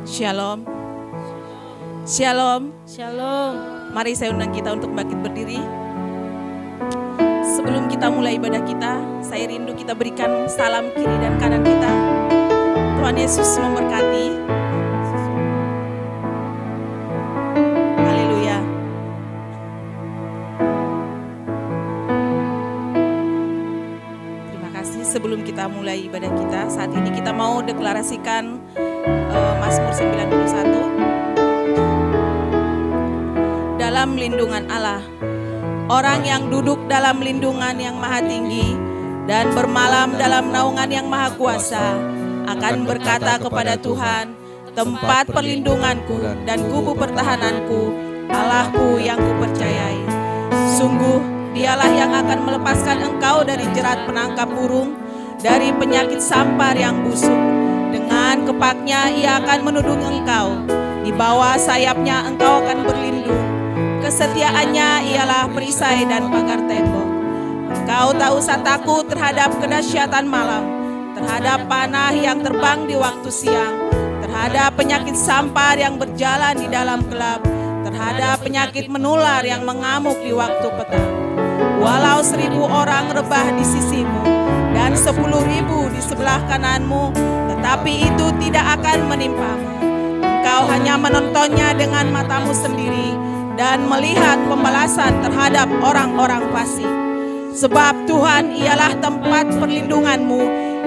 Shalom. Shalom. Shalom. Mari saya undang kita untuk bangkit berdiri. Sebelum kita mulai ibadah kita, saya rindu kita berikan salam kiri dan kanan kita. Tuhan Yesus memberkati. Haleluya. Terima kasih. Sebelum kita mulai ibadah kita, saat ini kita mau deklarasikan Mazmur 91. Dalam lindungan Allah, orang yang duduk dalam lindungan yang maha tinggi dan bermalam dalam naungan yang maha kuasa akan berkata kepada Tuhan, tempat perlindunganku dan kubu pertahananku, Allahku yang kupercayai. Sungguh dialah yang akan melepaskan engkau dari jerat penangkap burung, dari penyakit sampar yang busuk. Dengan kepaknya ia akan menudung engkau, di bawah sayapnya engkau akan berlindung. Kesetiaannya ialah perisai dan pagar tembok. Engkau tak usah takut terhadap kedahsyatan malam, terhadap panah yang terbang di waktu siang, terhadap penyakit sampar yang berjalan di dalam gelap, terhadap penyakit menular yang mengamuk di waktu petang. Walau 1000 orang rebah di sisimu dan 10.000 di sebelah kananmu, tetapi itu tidak akan menimpamu. Engkau hanya menontonnya dengan matamu sendiri dan melihat pembalasan terhadap orang-orang fasik. Sebab Tuhan ialah tempat perlindunganmu,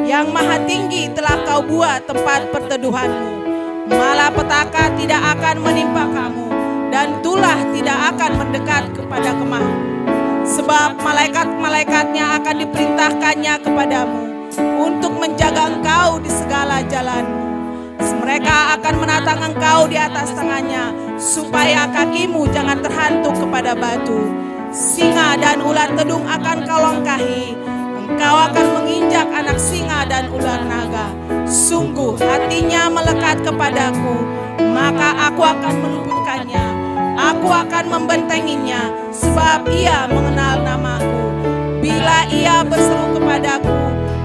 yang maha tinggi telah kau buat tempat perteduhanmu. Malapetaka tidak akan menimpa kamu, dan tulah tidak akan mendekat kepada kemahmu. Sebab malaikat-malaikatnya akan diperintahkannya kepadamu untuk menjaga engkau di segala jalanmu. Mereka akan menatang engkau di atas tangannya, supaya kakimu jangan terhantuk kepada batu. Singa dan ular tedung akan kau langkahi. Engkau akan menginjak anak singa dan ular naga. Sungguh hatinya melekat kepadaku, maka aku akan meluputkannya. Aku akan membentenginya, sebab ia mengenal namaku. Bila ia berseru kepadaku,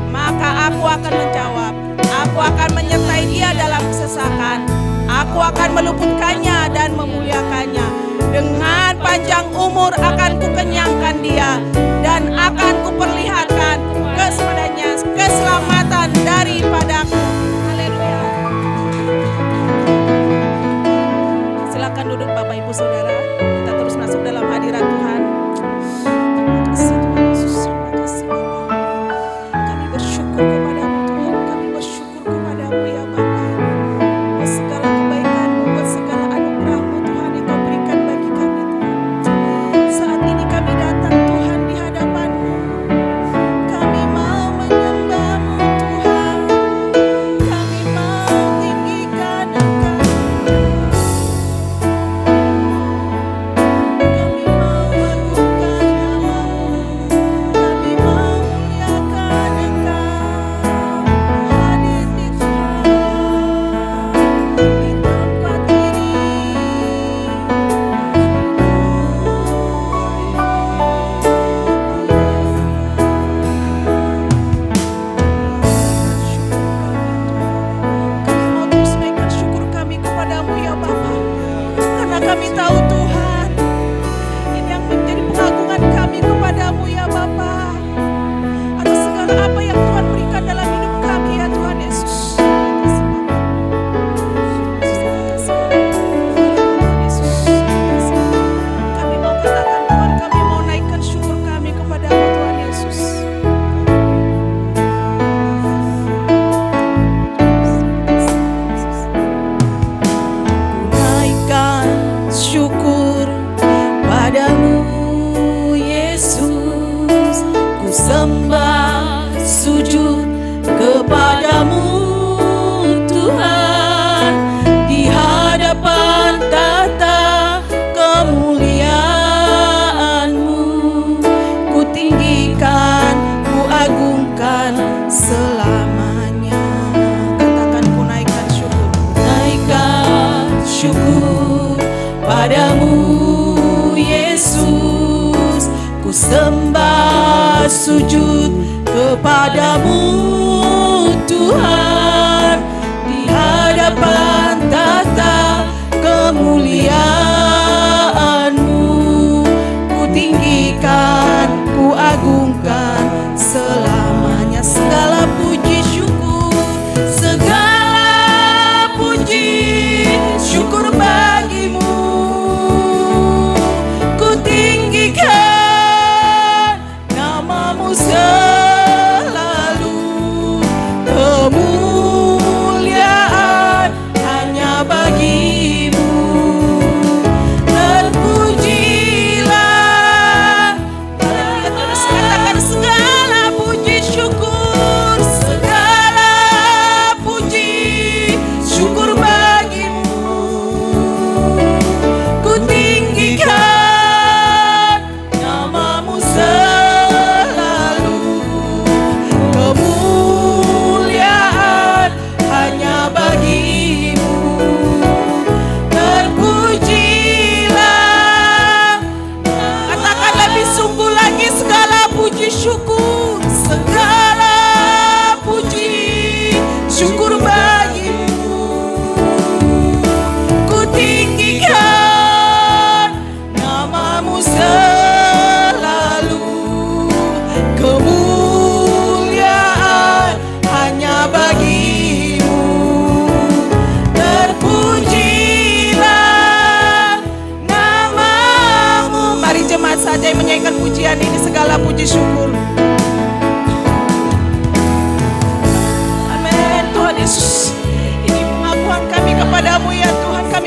maka aku akan menjawab. Aku akan menyertai dia dalam kesesakan. Aku akan meluputkannya dan memuliakannya. Dengan panjang umur akan kukenyangkan dia, dan akan kuperlihatkan kepadanya keselamatan daripadaku. Haleluya. Silakan duduk Bapak Ibu Saudara. Kita terus masuk dalam hadirat Tuhan. sembah sujud kepadamu Tuhan, di hadapan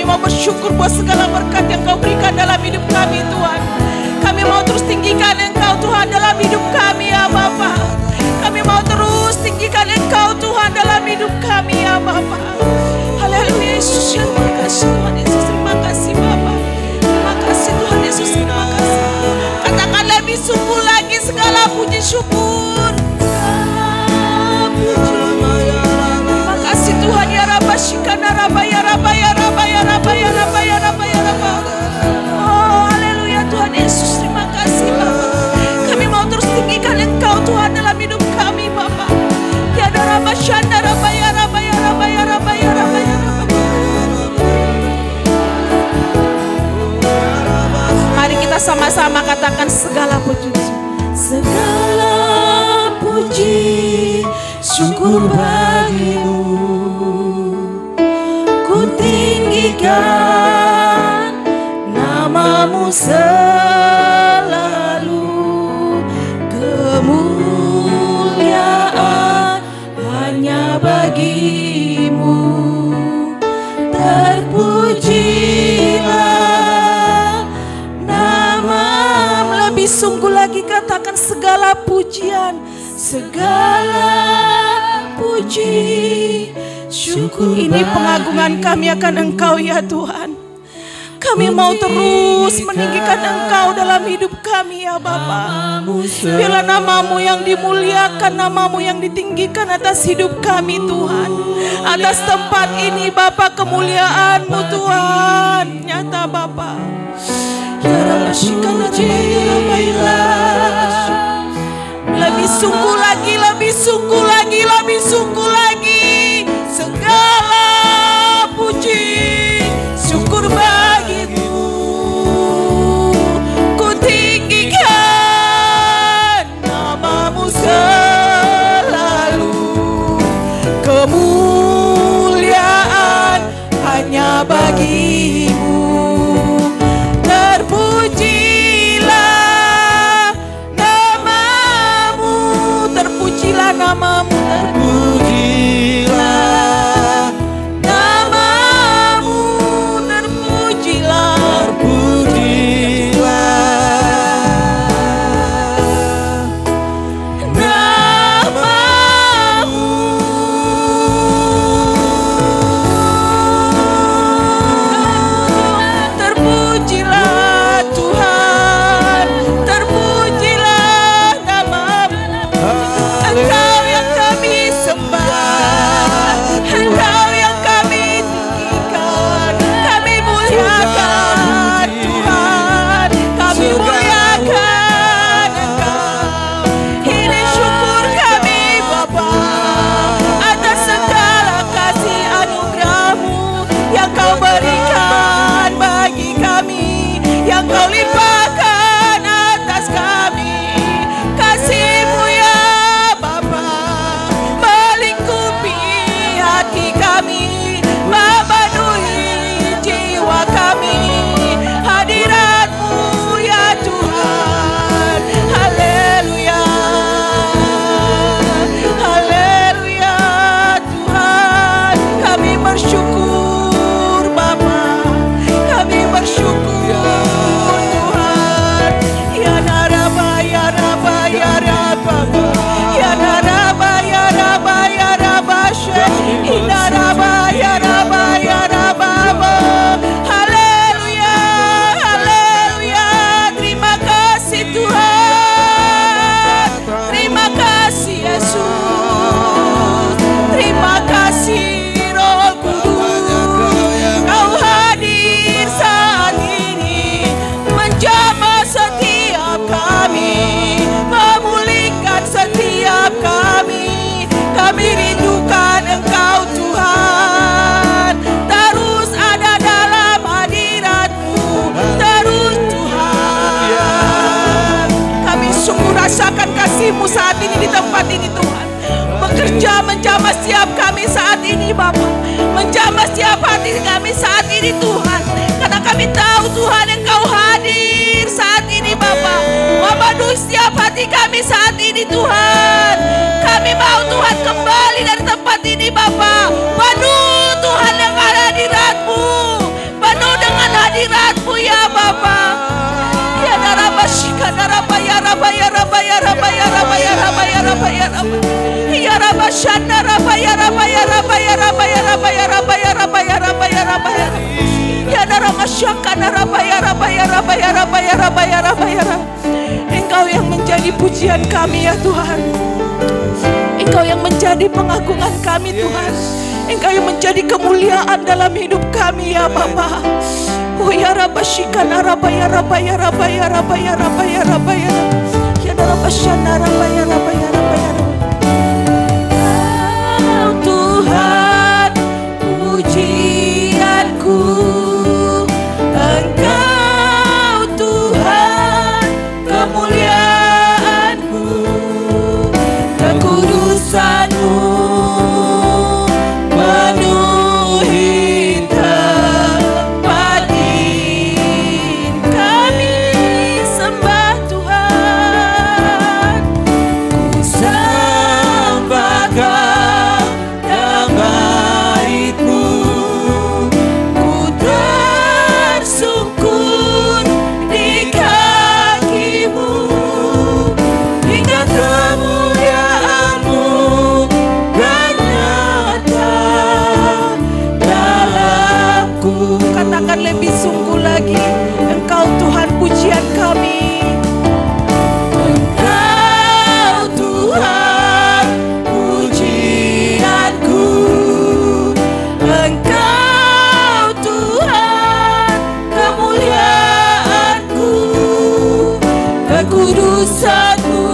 mau bersyukur buat segala berkat yang Kau berikan dalam hidup kami Tuhan. Kami mau terus tinggikan Engkau Tuhan dalam hidup kami ya Bapa. Kami mau terus tinggikan Engkau Tuhan dalam hidup kami ya Bapa. Haleluya Yesus, terima kasih Tuhan Yesus, terima kasih Bapa. Terima kasih Tuhan Yesus, terima kasih. Katakan lebih sungguh lagi segala puji syukur. Terima kasih Tuhan ya Rabba Shikana Rabba ya Rabba ya Rabba ya Rabba ya Rabba ya Rabba ya Rabba. Oh haleluya Tuhan Yesus, terima kasih Bapa. Kami mau terus tinggikan Engkau Tuhan dalam hidup kami Bapa. Ya Rabba Shanda Rabba ya Rabba ya Rabba ya Rabba ya Rabba ya Rabba. Mari kita sama-sama katakan segala puji, segala puji syukur bagimu, ku tinggikan namamu selalu, kemuliaan hanya bagimu, terpujilah namamu. Lebih sungguh lagi katakan segala pujian, segala puji syukur. Ini pengagungan kami akan Engkau ya Tuhan. Kami mau terus meninggikan Engkau dalam hidup kami ya Bapa. Biarlah namamu yang dimuliakan, namamu yang ditinggikan atas hidup kami Tuhan. Atas tempat ini Bapa, kemuliaan-Mu Tuhan nyata Bapa. Lebih sungguh lagi, lebih sungguh lagi, lebih sungguh lagi. Segala puji syukur bagimu, ku tinggikan namamu selalu, kemuliaan hanya bagimu, terpujilah namamu, terpujilah namamu, terpujilah namamu, terpujilah, terpujilah namamu, terpujilah Tuhan, terpujilah namamu. Engkau yang kami sembah, Engkau yang kami tinggikan, kami muliakan Tuhan, kami muliakan Engkau. Ini syukur kami Bapa atas segala kasih anugerah-Mu yang Kau berikan bagi kami, yang Kau limpahkan atas kami. Kasih-Mu ya Bapa melingkupi hati kami, memenuhi jiwa kami. Hadirat-Mu ya Tuhan, haleluya, haleluya Tuhan. Kami bersyukur Bapa, kami bersyukur Tuhan. Ya Naraba ya Raba ya Raba, ya Naraba ya Raba ya Raba, ya Naraba ya Raba ya Raba. Haleluya, haleluya. Terima kasih Tuhan, terima kasih Yesus, terima kasih Roh Kudus. Kau hadir saat ini, menjamah setiap kami, memulihkan setiap kami. Kami rindukan Engkau Tuhan, terus ada dalam hadirat-Mu, terus Tuhan. Kami sungguh rasakan kasih-Mu saat ini di tempat ini Tuhan. Bekerja menjamah setiap kami saat ini Bapa, menjamah setiap hati kami saat ini Tuhan. Karena kami tahu Tuhan Engkau hadir saat ini Bapa, memenuhi setiap hati kami saat ini Tuhan. Kami mau Tuhan kembali dari tempat ini Bapa, penuh Tuhan dengan hadirat-Mu, raba ya raba ya raba ya raba ya raba ya raba ya raba shanda raba ya raba ya raba ya raba ya raba ya raba ya raba ya raba ya raba ya ya raba syaka raba ya raba ya raba ya raba ya raba ya raba ya raba. Engkau yang menjadi pujian kami ya Tuhan. Engkau yang menjadi pengagungan kami Tuhan. Engkau yang menjadi kemuliaan dalam hidup kami ya Bapa. Oh ya Rabba Shikana Rabba ya Rabba ya Rabba ya Rabba ya Rabba ya Rabba ya ya Rabba Shana Rabba ya Rabba ya Rabba ya Rabba. Oh Tuhan pujianku, Engkau Tuhan kemuliaanku, kekudusanmu penuhi tempat ini. Kami sembah Tuhan, ku sembah Kau dalam bait-Mu, ku tersungkur di kaki-Mu, hingga kemuliaan-Mu kan nyata dalamku. Katakan lebih sungguh lagi, Engkau Tuhan pujian kami. Engkau Tuhan pujianku, Engkau Tuhan kemuliaanku, kekudusan-Mu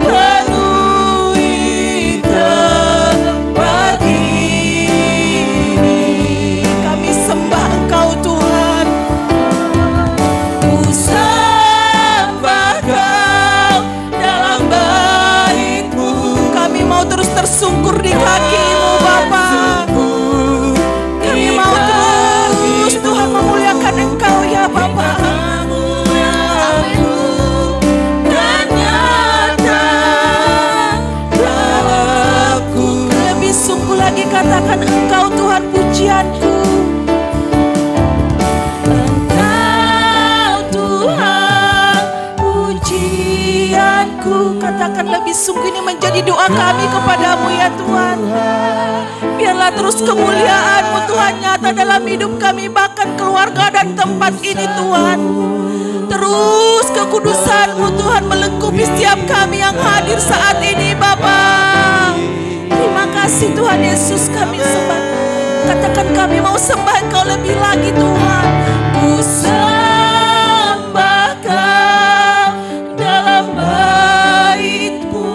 penuhi tempat ini. Kami sembah Engkau Tuhan, ku sembah Kau dalam bait-Mu. Kami mau terus tersungkur di kaki-Mu Bapa. Kami mau terus Tuhan memuliakan Engkau ya Bapa. Dan nyata dalamku. Lebih sungguh lagi katakan, Engkau Tuhan pujianku, Engkau Tuhan pujianku. Katakan lebih sungguh, ini menjadi doa kami kepadamu ya Tuhan. Biarlah terus kemuliaan-Mu Tuhan nyata dalam hidup kami, bahkan keluarga dan tempat ini Tuhan. Terus kekudusan-Mu Tuhan melengkapi setiap kami yang hadir saat ini Bapa. Terima kasih Tuhan Yesus, kami sembah. Katakan, kami mau sembah Engkau lebih lagi Tuhan. Ku sembah Kau dalam bait-Mu,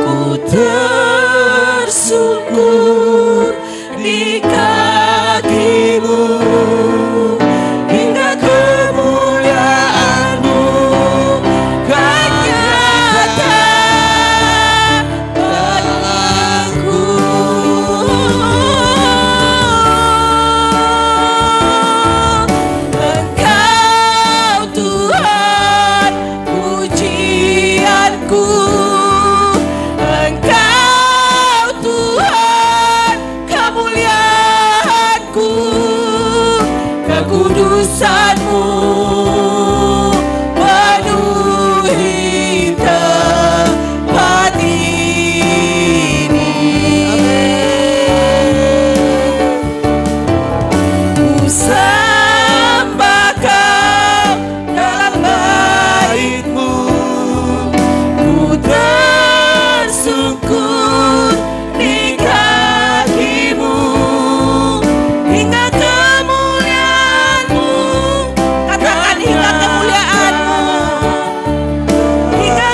ku tersungkur di kaki-Mu, hingga kemuliaan-Mu kan nyata dalamku. Engkau Tuhan pujianku, Engkau Tuhan kemuliaanku, kekudusan-Mu penuhi tempat ini. Ku sembah Kau dalam bait-Mu, ku tersungkur di kaki-Mu, hingga kemuliaan-Mu. Katakan, hingga kemuliaan-Mu, hingga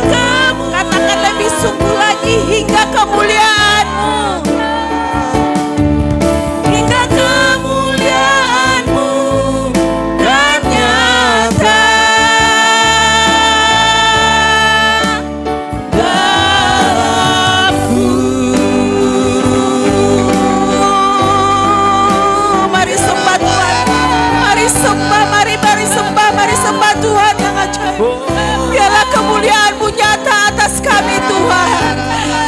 katakan lebih sungguh lagi, hingga kemuliaan-Mu, hingga kemuliaan-Mu kan nyata dalamku. Mari sembah Tuhan, mari sembah, mari sembah, mari sembah Tuhan yang ajaib. Biarlah kemuliaan-Mu nyata atas kami Tuhan.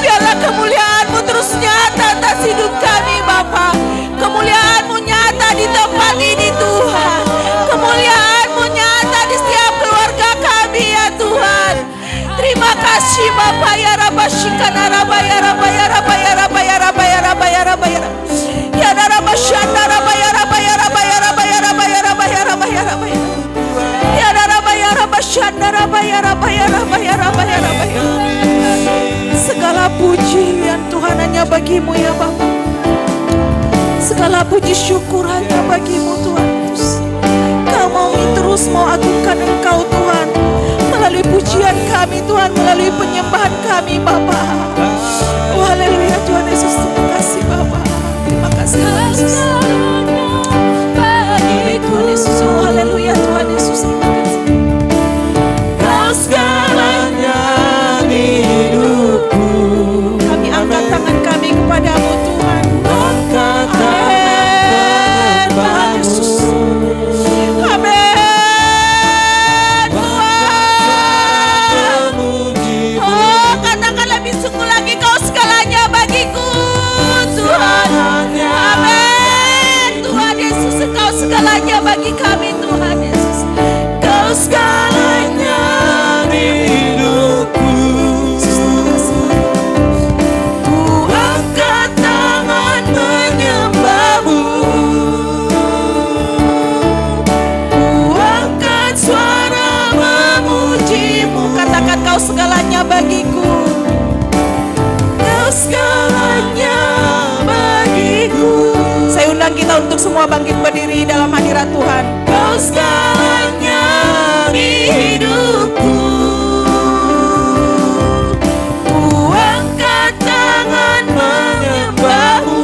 Biarlah kemuliaan-Mu terus nyata atas hidup kami Bapa. Kemuliaan-Mu nyata di tempat ini Tuhan. Kemuliaan-Mu nyata di setiap keluarga kami kasih Bapa ya Rabba Shikana Rabba ya Rabba ya Rabba ya Rabba ya Rabba ya Rabba ya Rabba ya Rabba ya Rabba Shanda Rabba ya Rabba ya Rabba ya Rabba ya Rabba ya Rabba ya Rabba ya Rabba ya Rabba ya Rabba Shanda Rabba ya Rabba ya Rabba ya Rabba ya Rabba ya. Segala pujian Tuhan hanya bagimu ya Bapa. Segala puji syukur hanya bagimu Tuhan Yesus. Kami terus mau agungkan Engkau Tuhan melalui pujian kami Tuhan, melalui penyembahan kami Bapa. Oh, haleluya Tuhan Yesus, terima kasih Bapa. Terima kasih Tuhan Yesus. Tuhan Yesus, oh haleluya Tuhan Yesus, terima kasih. Kau segalanya di hidupku. Kami angkat tangan kami kepadamu Tuhan. Angkat tangan Tuhan Yesus. Amin Tuhan. Oh katakan lebih sungguh lagi, Kau segalanya bagiku Tuhan. Amin Tuhan Yesus, Kau segalanya bagi kami Tuhan Yesus. Kau segalanya di hidupku. Ku angkat tangan menyembahmu. Ku angkat suara memujimu. Katakan Kau segalanya bagiku. Kau segalanya bagiku. Saya undang kita untuk semua bangkit berdiri dalam hadirat Tuhan. Kau segalanya di hidupku. Ku angkat tangan menyembahmu.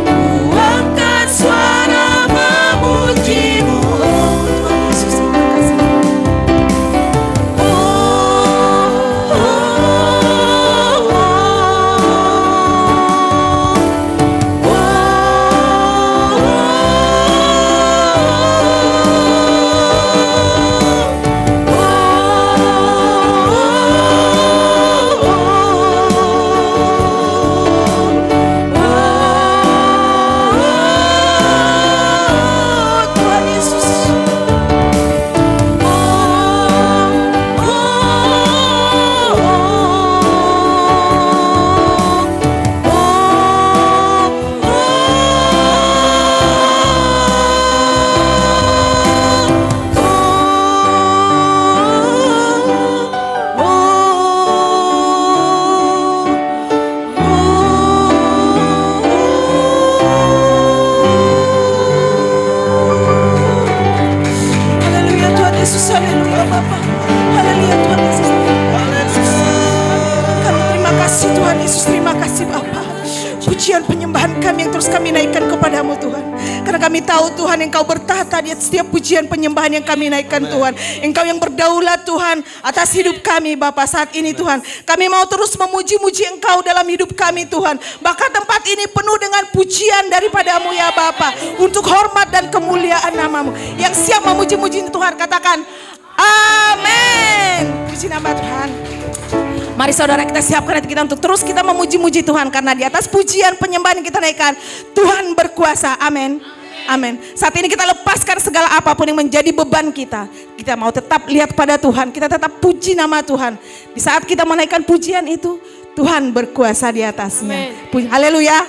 Ku angkat suara memujimu. Tuhan Yesus, terima kasih. Kami tahu Tuhan Engkau bertahta di setiap pujian penyembahan yang kami naikkan Tuhan. Engkau yang berdaulat Tuhan atas hidup kami Bapa saat ini Tuhan. Kami mau terus memuji-muji Engkau dalam hidup kami Tuhan. Bahkan tempat ini penuh dengan pujian daripadamu ya Bapa. Untuk hormat dan kemuliaan namamu. Yang siap memuji-muji Tuhan katakan amin. Puji nama Tuhan. Mari saudara kita siapkan hati kita untuk terus kita memuji-muji Tuhan. Karena di atas pujian penyembahan yang kita naikkan Tuhan berkuasa. Amin. Amin. Saat ini kita lepaskan segala apapun yang menjadi beban kita. Kita mau tetap lihat pada Tuhan. Kita tetap puji nama Tuhan. Di saat kita menaikkan pujian itu, Tuhan berkuasa di atasnya. Haleluya.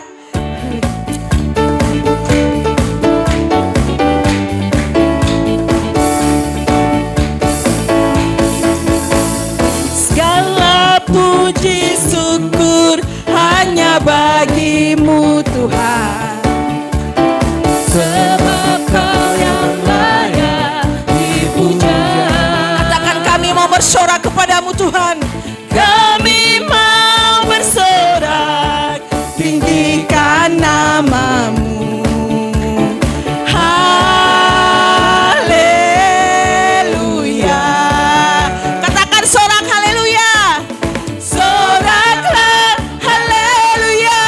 Segala puji syukur hanya bagimu Tuhan. Sebab Kau yang layak dipuja. Katakan kami mau bersorak kepadamu Tuhan. Kami mau bersorak, tinggikan namamu. Haleluya. Katakan sorak haleluya. Soraklah haleluya.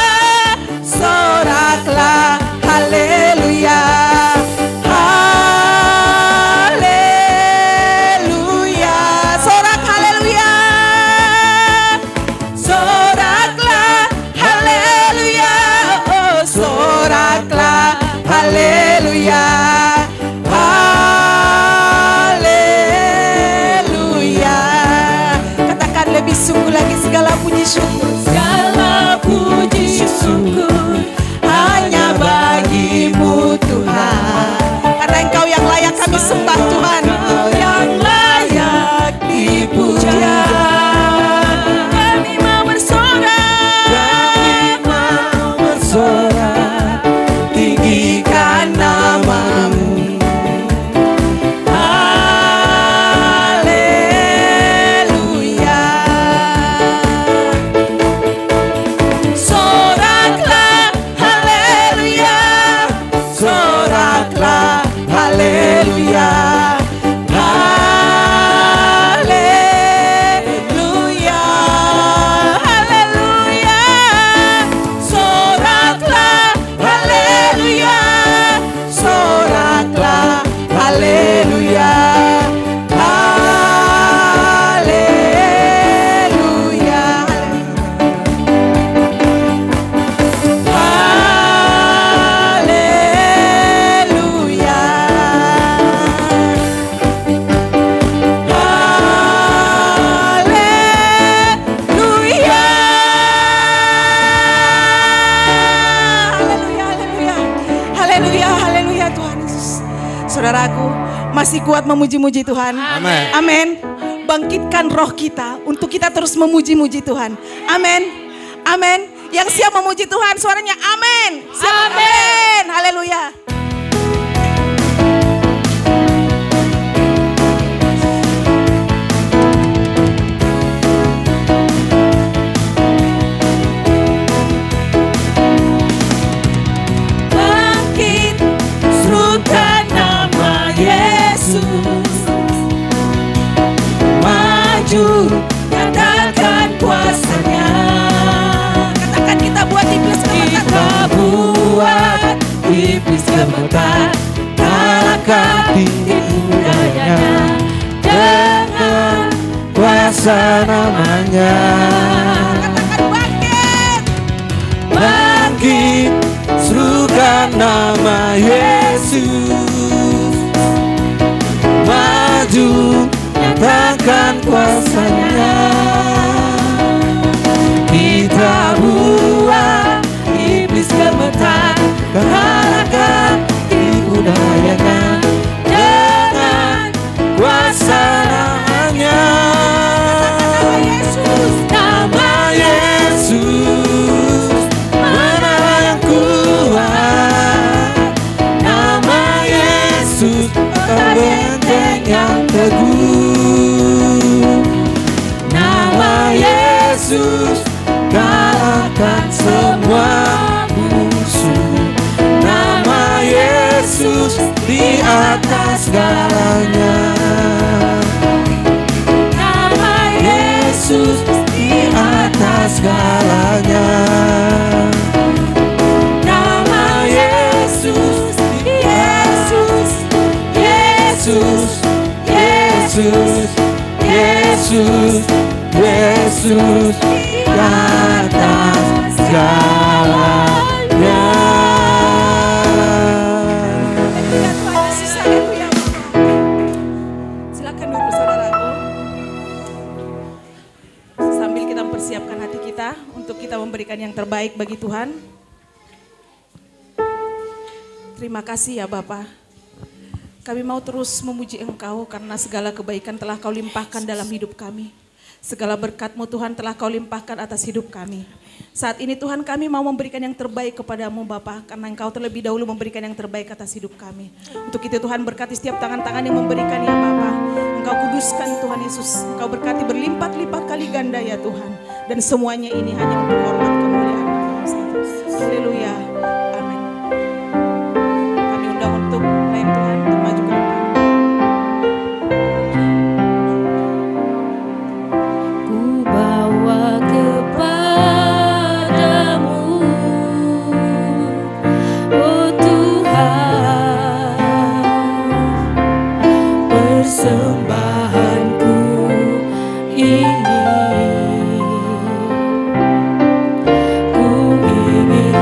Masih kuat memuji-muji Tuhan. Amin. Amin. Bangkitkan roh kita untuk kita terus memuji-muji Tuhan. Amin. Amin. Yang siap memuji Tuhan suaranya amin. Amin. Haleluya. Bangkit, serukan nama Yesus. Maju, nyatakan kuasanya. Katakan kita buat iblis gemetar. Kita buat iblis gemetar. Kalahkan tipu dayanya dengan Kuasa namanya. Katakan bangkit. Bangkit, serukan nama Yesus. Maju, nyatakan kuasanya. Kita buat iblis gemetar. Kalahkan tipu dayanya dengan kuasa namanya. Nama Yesus, mana yang kuat. Nama Yesus, benteng yang teguh. Nama Yesus, kalahkan semua musuh. Nama Yesus di atas segalanya. Nama Yesus di atas segalanya. Nama Yesus, Yesus, Yesus, Yesus, Yesus, Yesus di atas segalanya. Silakan duduk saudaraku. Sambil kita mempersiapkan hati kita untuk kita memberikan yang terbaik bagi Tuhan. Terima kasih ya Bapa. Kami mau terus memuji Engkau karena segala kebaikan telah Kau limpahkan dalam hidup kami. Segala berkat-Mu Tuhan telah Kau limpahkan atas hidup kami. Saat ini Tuhan kami mau memberikan yang terbaik kepadamu Bapa, karena Engkau terlebih dahulu memberikan yang terbaik atas hidup kami. Untuk itu Tuhan berkati setiap tangan-tangan yang memberikan ya Bapa. Engkau kuduskan Tuhan Yesus, Engkau berkati berlipat-lipat kali ganda ya Tuhan. Dan semuanya ini hanya untuk hormat kemuliaan nama-Mu saja. Haleluya. Amin. Kami undang untuk lain Tuhan untuk maju ke depan. Ku bawa kepadamu, oh Tuhan, persembahanku ini. Ku ingin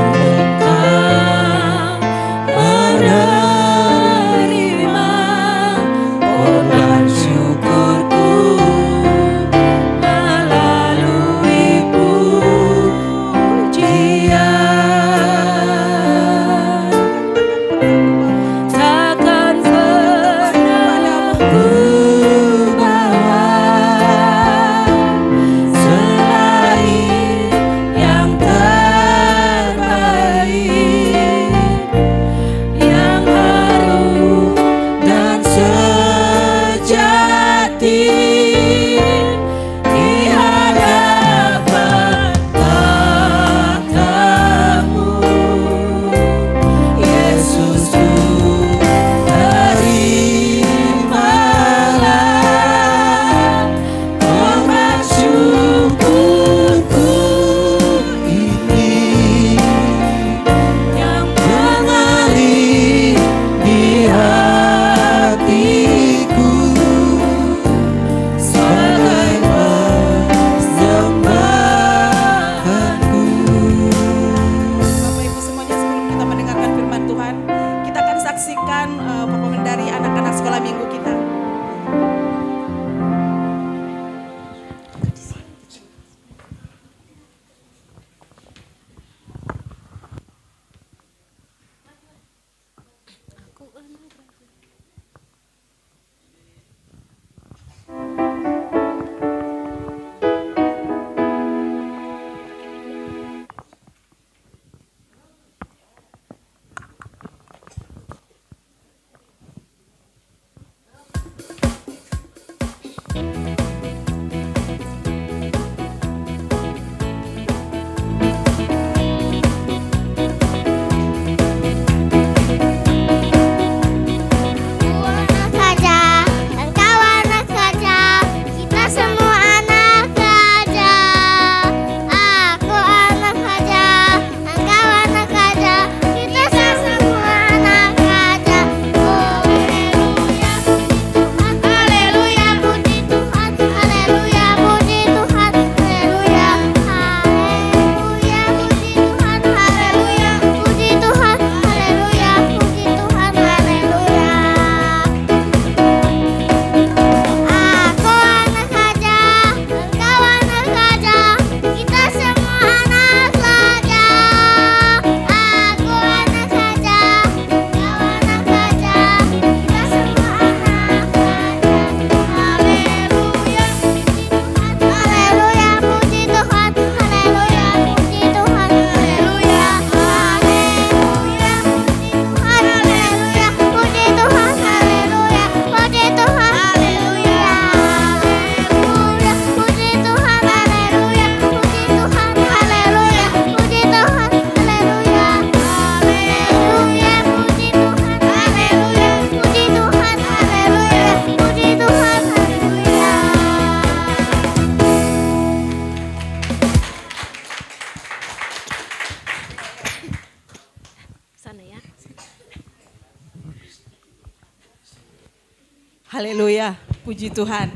Haleluya, puji Tuhan.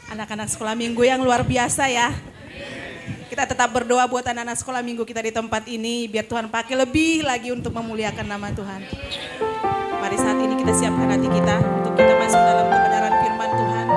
Anak-anak sekolah minggu yang luar biasa ya. Kita tetap berdoa buat anak-anak sekolah minggu kita di tempat ini, biar Tuhan pakai lebih lagi untuk memuliakan nama Tuhan. Mari saat ini kita siapkan hati kita untuk kita masuk dalam kebenaran firman Tuhan.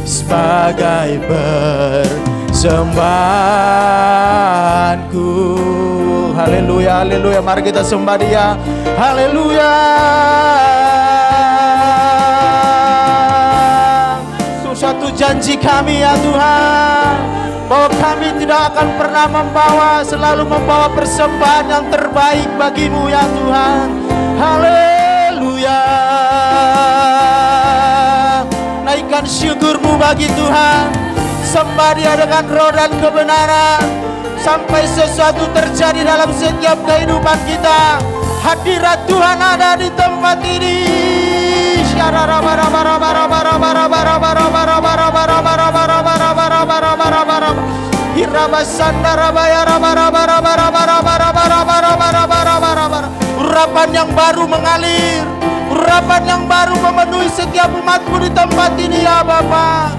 Sebagai persembahanku. Haleluya, haleluya. Mari kita sembah Dia. Haleluya. Suatu janji kami ya Tuhan, bahwa kami tidak akan pernah selalu membawa persembahan yang terbaik bagimu ya Tuhan. Haleluya. Naikkan syukurmu bagi Tuhan. Sembah Dia dengan roh dan kebenaran, sampai sesuatu terjadi dalam setiap kehidupan kita. Hadirat Tuhan ada di tempat ini. Urapan yang baru mengalir, urapan yang baru memenuhi setiap umatmu di tempat ini ya Bapa.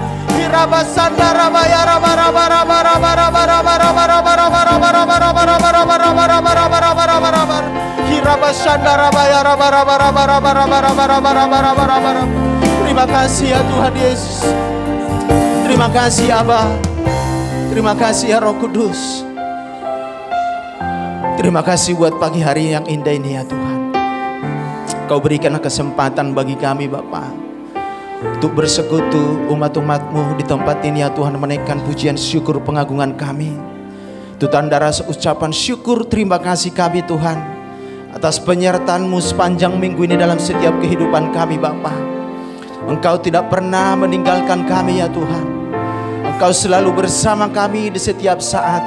Terima kasih ya Tuhan Yesus. Terima kasih Aba. Terima kasih ya Roh Kudus. Terima kasih buat pagi hari yang indah ini ya Tuhan. Kau berikan kesempatan bagi kami Bapa untuk bersekutu umat-umat-Mu di tempat ini ya Tuhan, menaikkan pujian syukur pengagungan kami. Itu tanda rasa ucapan syukur terima kasih kami Tuhan atas penyertaan-Mu sepanjang minggu ini dalam setiap kehidupan kami Bapa. Engkau tidak pernah meninggalkan kami ya Tuhan. Engkau selalu bersama kami di setiap saat,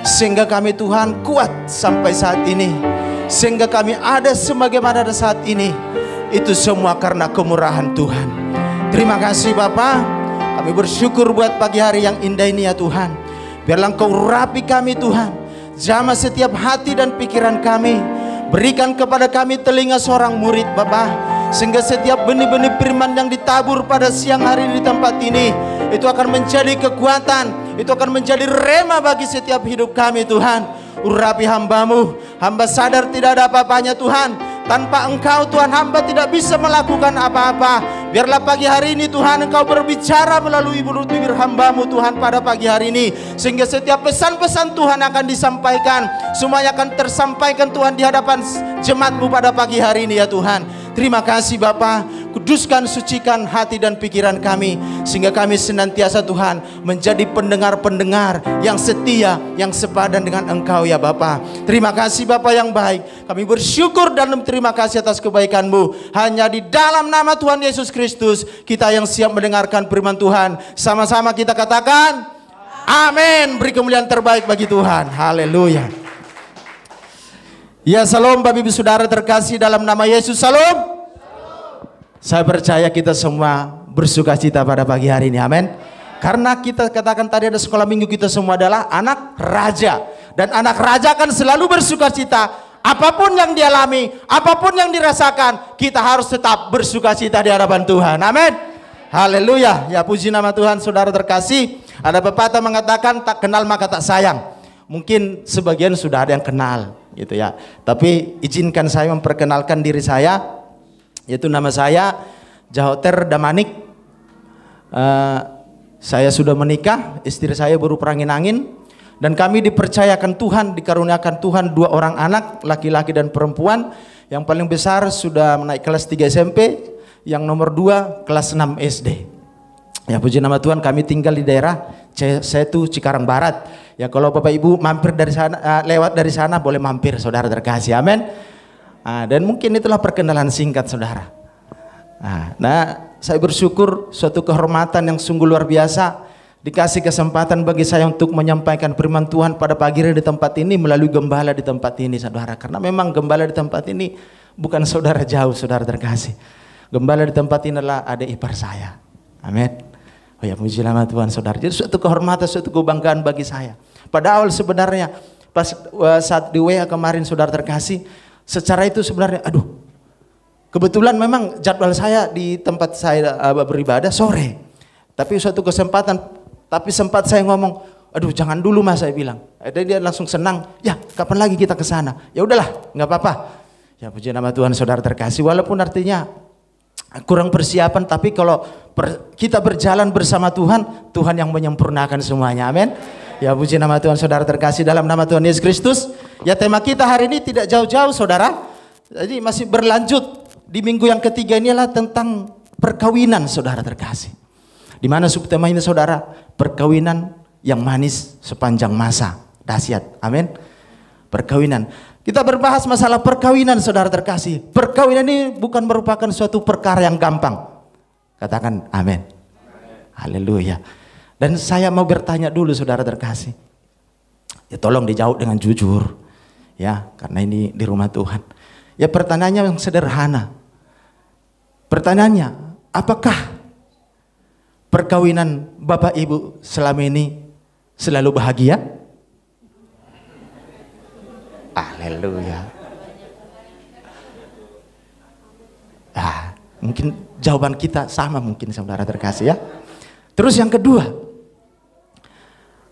sehingga kami Tuhan kuat sampai saat ini, sehingga kami ada sebagaimana ada saat ini. Itu semua karena kemurahan Tuhan. Terima kasih Bapa. Kami bersyukur buat pagi hari yang indah ini ya Tuhan. Biarlah Engkau urapi kami Tuhan, jamah setiap hati dan pikiran kami. Berikan kepada kami telinga seorang murid Bapa, sehingga setiap benih-benih firman yang ditabur pada siang hari di tempat ini, itu akan menjadi kekuatan, itu akan menjadi rema bagi setiap hidup kami Tuhan. Urapi hamba-Mu. Hamba sadar tidak ada apa-apanya Tuhan. Tanpa Engkau Tuhan, hamba tidak bisa melakukan apa-apa. Biarlah pagi hari ini Tuhan Engkau berbicara melalui mulut bibir hamba-Mu Tuhan pada pagi hari ini, sehingga setiap pesan-pesan Tuhan akan disampaikan, semuanya akan tersampaikan Tuhan di hadapan jemaat-Mu pada pagi hari ini ya Tuhan. Terima kasih Bapa. Kuduskan, sucikan hati dan pikiran kami, sehingga kami senantiasa Tuhan menjadi pendengar-pendengar yang setia, yang sepadan dengan Engkau ya Bapa. Terima kasih Bapa yang baik. Kami bersyukur dan terima kasih atas kebaikan-Mu. Hanya di dalam nama Tuhan Yesus Kristus kita yang siap mendengarkan firman Tuhan. Sama-sama kita katakan amin. Beri kemuliaan terbaik bagi Tuhan. Haleluya. Ya, salam Bapak Ibu Saudara terkasih dalam nama Yesus. Salam. Saya percaya kita semua bersuka cita pada pagi hari ini, amin. Karena kita katakan tadi ada sekolah minggu, kita semua adalah anak raja. Dan anak raja kan selalu bersuka cita. Apapun yang dialami, apapun yang dirasakan, kita harus tetap bersuka cita di hadapan Tuhan, amin. Haleluya. Ya, puji nama Tuhan. Saudara terkasih, ada pepatah mengatakan tak kenal maka tak sayang. Mungkin sebagian sudah ada yang kenal gitu ya. Tapi izinkan saya memperkenalkan diri saya. Yaitu nama saya Jahoter Damanik. Saya sudah menikah, istri saya baru perangin-angin, dan kami dipercayakan Tuhan, dikaruniakan Tuhan 2 orang anak, laki-laki dan perempuan. Yang paling besar sudah naik kelas 3 SMP, yang nomor 2 kelas 6 SD. Ya, puji nama Tuhan, kami tinggal di daerah Setu Cikarang Barat. Ya, kalau Bapak Ibu mampir dari sana, lewat dari sana boleh mampir, saudara terkasih, amin. Dan mungkin itulah perkenalan singkat saudara. Nah, saya bersyukur suatu kehormatan yang sungguh luar biasa dikasih kesempatan bagi saya untuk menyampaikan firman Tuhan pada pagi hari di tempat ini melalui gembala di tempat ini saudara. Karena memang gembala di tempat ini bukan saudara jauh, saudara terkasih. Gembala di tempat ini adalah adik ipar saya. Amin. Oh ya, puji nama Tuhan saudara. Jadi suatu kehormatan, suatu kebanggaan bagi saya. Pada awal sebenarnya pas saat di WA kemarin saudara terkasih, secara itu sebenarnya, kebetulan memang jadwal saya di tempat saya beribadah sore. Tapi suatu kesempatan, tapi sempat saya ngomong, jangan dulu Mas, saya bilang. Dia langsung senang, ya kapan lagi kita ke sana? Ya udahlah, nggak apa-apa. Ya puji nama Tuhan saudara terkasih, walaupun artinya kurang persiapan, tapi kalau kita berjalan bersama Tuhan, Tuhan yang menyempurnakan semuanya, amin. Ya puji nama Tuhan saudara terkasih dalam nama Tuhan Yesus Kristus. Ya, tema kita hari ini tidak jauh-jauh saudara. Jadi masih berlanjut di minggu yang ketiga ini adalah tentang perkawinan saudara terkasih. Di mana subtema ini saudara, perkawinan yang manis sepanjang masa. Dahsyat, amin. Perkawinan. Kita berbahas masalah perkawinan saudara terkasih. Perkawinan ini bukan merupakan suatu perkara yang gampang. Katakan amin. Haleluya. Dan saya mau bertanya dulu saudara terkasih. Ya tolong dijawab dengan jujur. Ya, karena ini di rumah Tuhan. Ya, pertanyaannya yang sederhana. Pertanyaannya, apakah perkawinan Bapak Ibu selama ini selalu bahagia? Haleluya. Mungkin jawaban kita sama mungkin saudara terkasih ya. Terus yang kedua,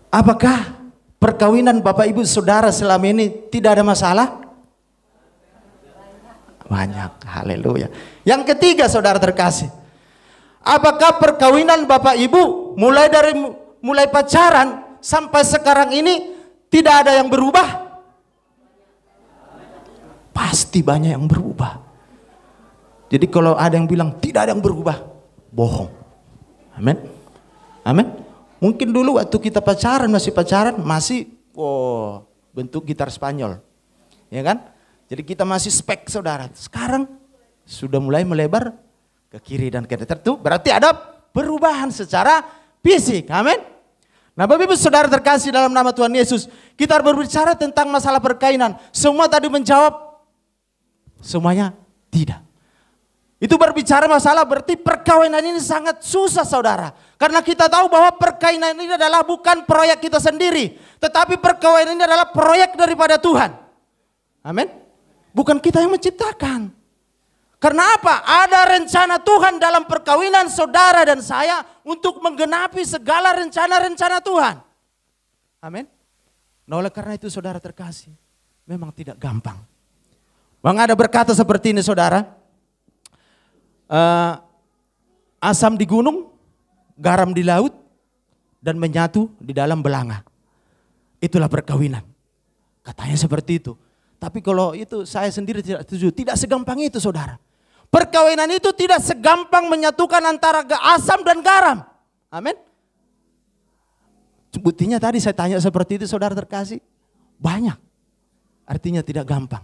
apakah perkawinan Bapak Ibu Saudara selama ini tidak ada masalah? Banyak, haleluya. Yang ketiga saudara terkasih, apakah perkawinan Bapak Ibu mulai pacaran sampai sekarang ini tidak ada yang berubah? Pasti banyak yang berubah. Jadi kalau ada yang bilang tidak ada yang berubah, bohong. Amin. Amin. Mungkin dulu waktu kita pacaran, masih bentuk gitar Spanyol. Ya kan? Jadi kita masih spek saudara. Sekarang sudah mulai melebar ke kiri dan ke depan. Itu berarti ada perubahan secara fisik. Amin. Nah Bapak Ibu Saudara terkasih dalam nama Tuhan Yesus, kita berbicara tentang masalah perkainan. Semua tadi menjawab, semuanya tidak. Itu berbicara masalah berarti perkawinan ini sangat susah saudara. Karena kita tahu bahwa perkawinan ini adalah bukan proyek kita sendiri. Tetapi perkawinan ini adalah proyek daripada Tuhan. Amin. Bukan kita yang menciptakan. Karena apa? Ada rencana Tuhan dalam perkawinan saudara dan saya untuk menggenapi segala rencana-rencana Tuhan. Amin. Nah oleh karena itu saudara terkasih, memang tidak gampang. Bang ada berkata seperti ini saudara, asam di gunung, garam di laut, dan menyatu di dalam belanga. Itulah perkawinan. Katanya seperti itu. Tapi kalau itu saya sendiri tidak setuju. Tidak segampang itu saudara. Perkawinan itu tidak segampang menyatukan antara asam dan garam. Amin. Buktinya tadi saya tanya seperti itu saudara terkasih. Banyak. Artinya tidak gampang.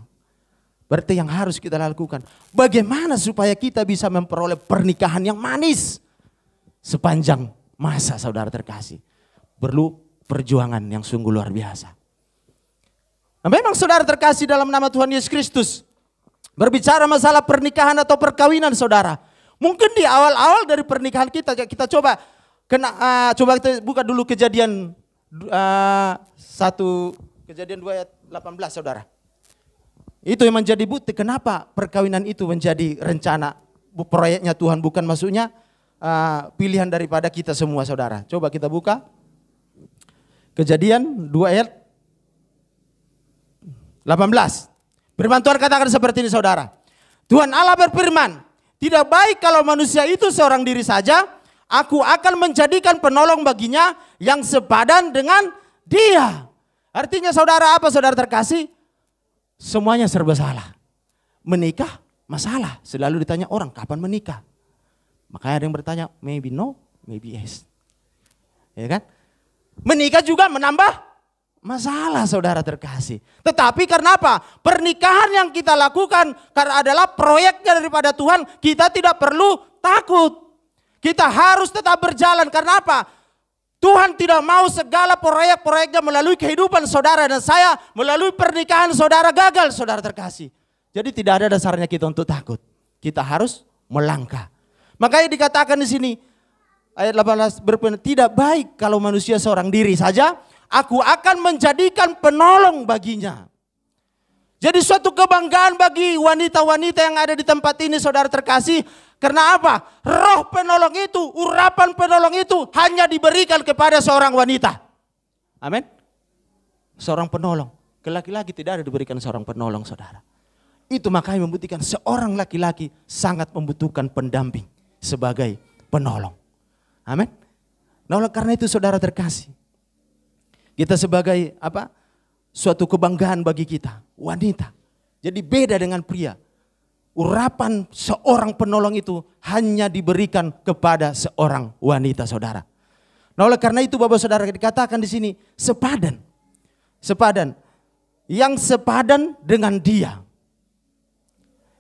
Berarti yang harus kita lakukan. Bagaimana supaya kita bisa memperoleh pernikahan yang manis. Sepanjang masa saudara terkasih. Perlu perjuangan yang sungguh luar biasa. Nah, memang saudara terkasih dalam nama Tuhan Yesus Kristus. Berbicara masalah pernikahan atau perkawinan saudara. Mungkin di awal-awal dari pernikahan kita coba coba kita buka dulu kejadian 2 ayat 18 saudara. Itu yang menjadi bukti kenapa perkawinan itu menjadi rencana proyeknya Tuhan, bukan maksudnya pilihan daripada kita semua saudara. Coba kita buka Kejadian 2 ayat 18. Firman Tuhan katakan seperti ini saudara. Tuhan Allah berfirman, tidak baik kalau manusia itu seorang diri saja. Aku akan menjadikan penolong baginya yang sepadan dengan dia. Artinya saudara apa saudara terkasih? Semuanya serba salah. Menikah masalah. Selalu ditanya orang kapan menikah. Makanya ada yang bertanya maybe no, maybe yes. Ya kan? Menikah juga menambah masalah saudara terkasih. Tetapi karena apa? Pernikahan yang kita lakukan karena adalah proyeknya daripada Tuhan. Kita tidak perlu takut. Kita harus tetap berjalan. Karena apa? Tuhan tidak mau segala proyek-proyeknya melalui kehidupan saudara dan saya. Melalui pernikahan saudara gagal saudara terkasih. Jadi tidak ada dasarnya kita untuk takut. Kita harus melangkah. Makanya dikatakan di sini. Ayat 18 berfirman, tidak baik kalau manusia seorang diri saja. Aku akan menjadikan penolong baginya. Jadi suatu kebanggaan bagi wanita-wanita yang ada di tempat ini saudara terkasih. Karena apa? Roh penolong itu, urapan penolong itu hanya diberikan kepada seorang wanita. Amin. Seorang penolong. Ke laki-laki tidak ada diberikan seorang penolong saudara. Itu makanya membuktikan seorang laki-laki sangat membutuhkan pendamping sebagai penolong. Amin. Nah oleh karena itu saudara terkasih. Kita sebagai apa? Suatu kebanggaan bagi kita, wanita. Jadi beda dengan pria. Urapan seorang penolong itu hanya diberikan kepada seorang wanita saudara. Nah oleh karena itu Bapak Saudara dikatakan di sini sepadan. Sepadan. Yang sepadan dengan dia.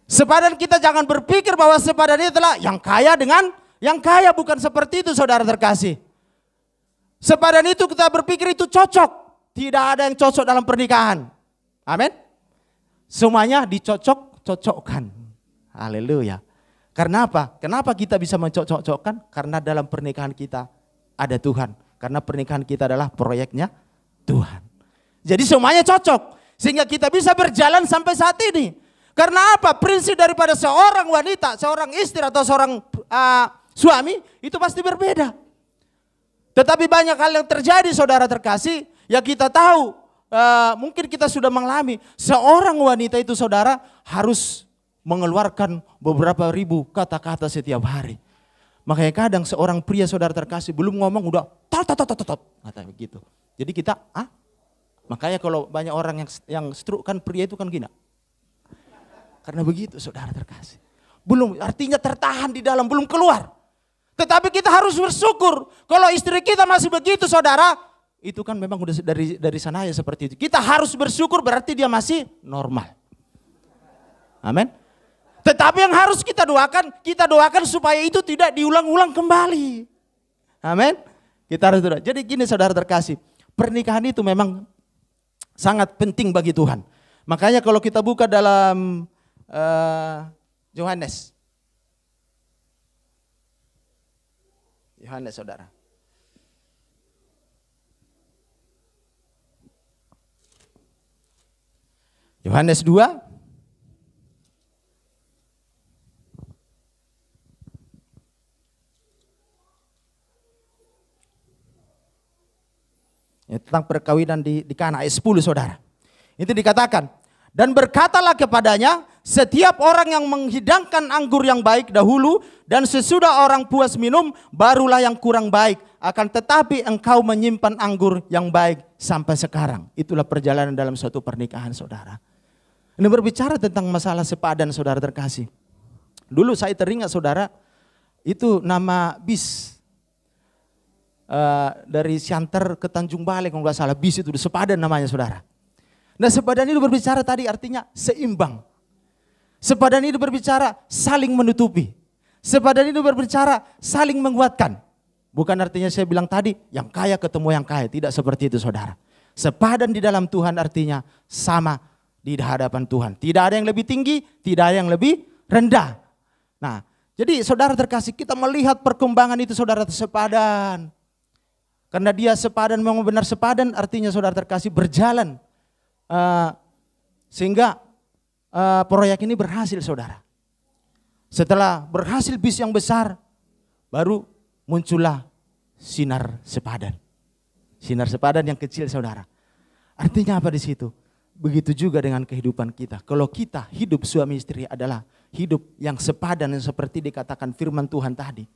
Sepadan kita jangan berpikir bahwa sepadan itu adalah yang kaya dengan yang kaya, bukan seperti itu saudara terkasih. Sepadan itu kita berpikir itu cocok. Tidak ada yang cocok dalam pernikahan. Amin. Semuanya dicocok-cocokkan. Haleluya. Karena apa? Kenapa kita bisa mencocok-cocokkan? Karena dalam pernikahan kita ada Tuhan. Karena pernikahan kita adalah proyeknya Tuhan. Jadi semuanya cocok. Sehingga kita bisa berjalan sampai saat ini. Karena apa? Prinsip daripada seorang wanita, seorang istri atau seorang suami itu pasti berbeda. Tetapi banyak hal yang terjadi saudara terkasih. Ya kita tahu mungkin kita sudah mengalami. Seorang wanita itu saudara harus mengeluarkan beberapa ribu kata-kata setiap hari. Makanya kadang seorang pria saudara terkasih belum ngomong udah tot kata begitu. Jadi kita makanya kalau banyak orang yang stroke kan pria itu kan gini. Karena begitu saudara terkasih. Belum artinya tertahan di dalam belum keluar. Tetapi kita harus bersyukur. Kalau istri kita masih begitu saudara, itu kan memang udah dari sana ya seperti itu. Kita harus bersyukur berarti dia masih normal. Amin. Tetapi yang harus kita doakan supaya itu tidak diulang-ulang kembali. Amin. Kita harus doa. Jadi gini saudara terkasih, pernikahan itu memang sangat penting bagi Tuhan. Makanya kalau kita buka dalam Yohanes saudara. Yohanes 2 tentang perkawinan di Kana ayat 10 saudara. Itu dikatakan, dan berkatalah kepadanya, setiap orang yang menghidangkan anggur yang baik dahulu dan sesudah orang puas minum, barulah yang kurang baik. Akan tetapi engkau menyimpan anggur yang baik sampai sekarang. Itulah perjalanan dalam suatu pernikahan saudara. Ini berbicara tentang masalah sepadan saudara terkasih. Dulu saya teringat saudara, itu nama bis. Dari Siantar ke Tanjung Balai kalau nggak salah, bis itu sepadan namanya saudara. Nah sepadan itu berbicara tadi artinya seimbang. Sepadan itu berbicara saling menutupi. Sepadan itu berbicara saling menguatkan. Bukan artinya saya bilang tadi yang kaya ketemu yang kaya, tidak seperti itu saudara. Sepadan di dalam Tuhan artinya sama di hadapan Tuhan. Tidak ada yang lebih tinggi, tidak ada yang lebih rendah. Nah jadi saudara terkasih, kita melihat perkembangan itu saudara sepadan. Karena dia sepadan, memang benar sepadan, artinya saudara terkasih berjalan. Sehingga proyek ini berhasil saudara. Setelah berhasil bis yang besar, baru muncullah sinar sepadan. Sinar sepadan yang kecil saudara. Artinya apa di situ? Begitu juga dengan kehidupan kita. Kalau kita hidup suami istri adalah hidup yang sepadan, yang seperti dikatakan firman Tuhan tadi.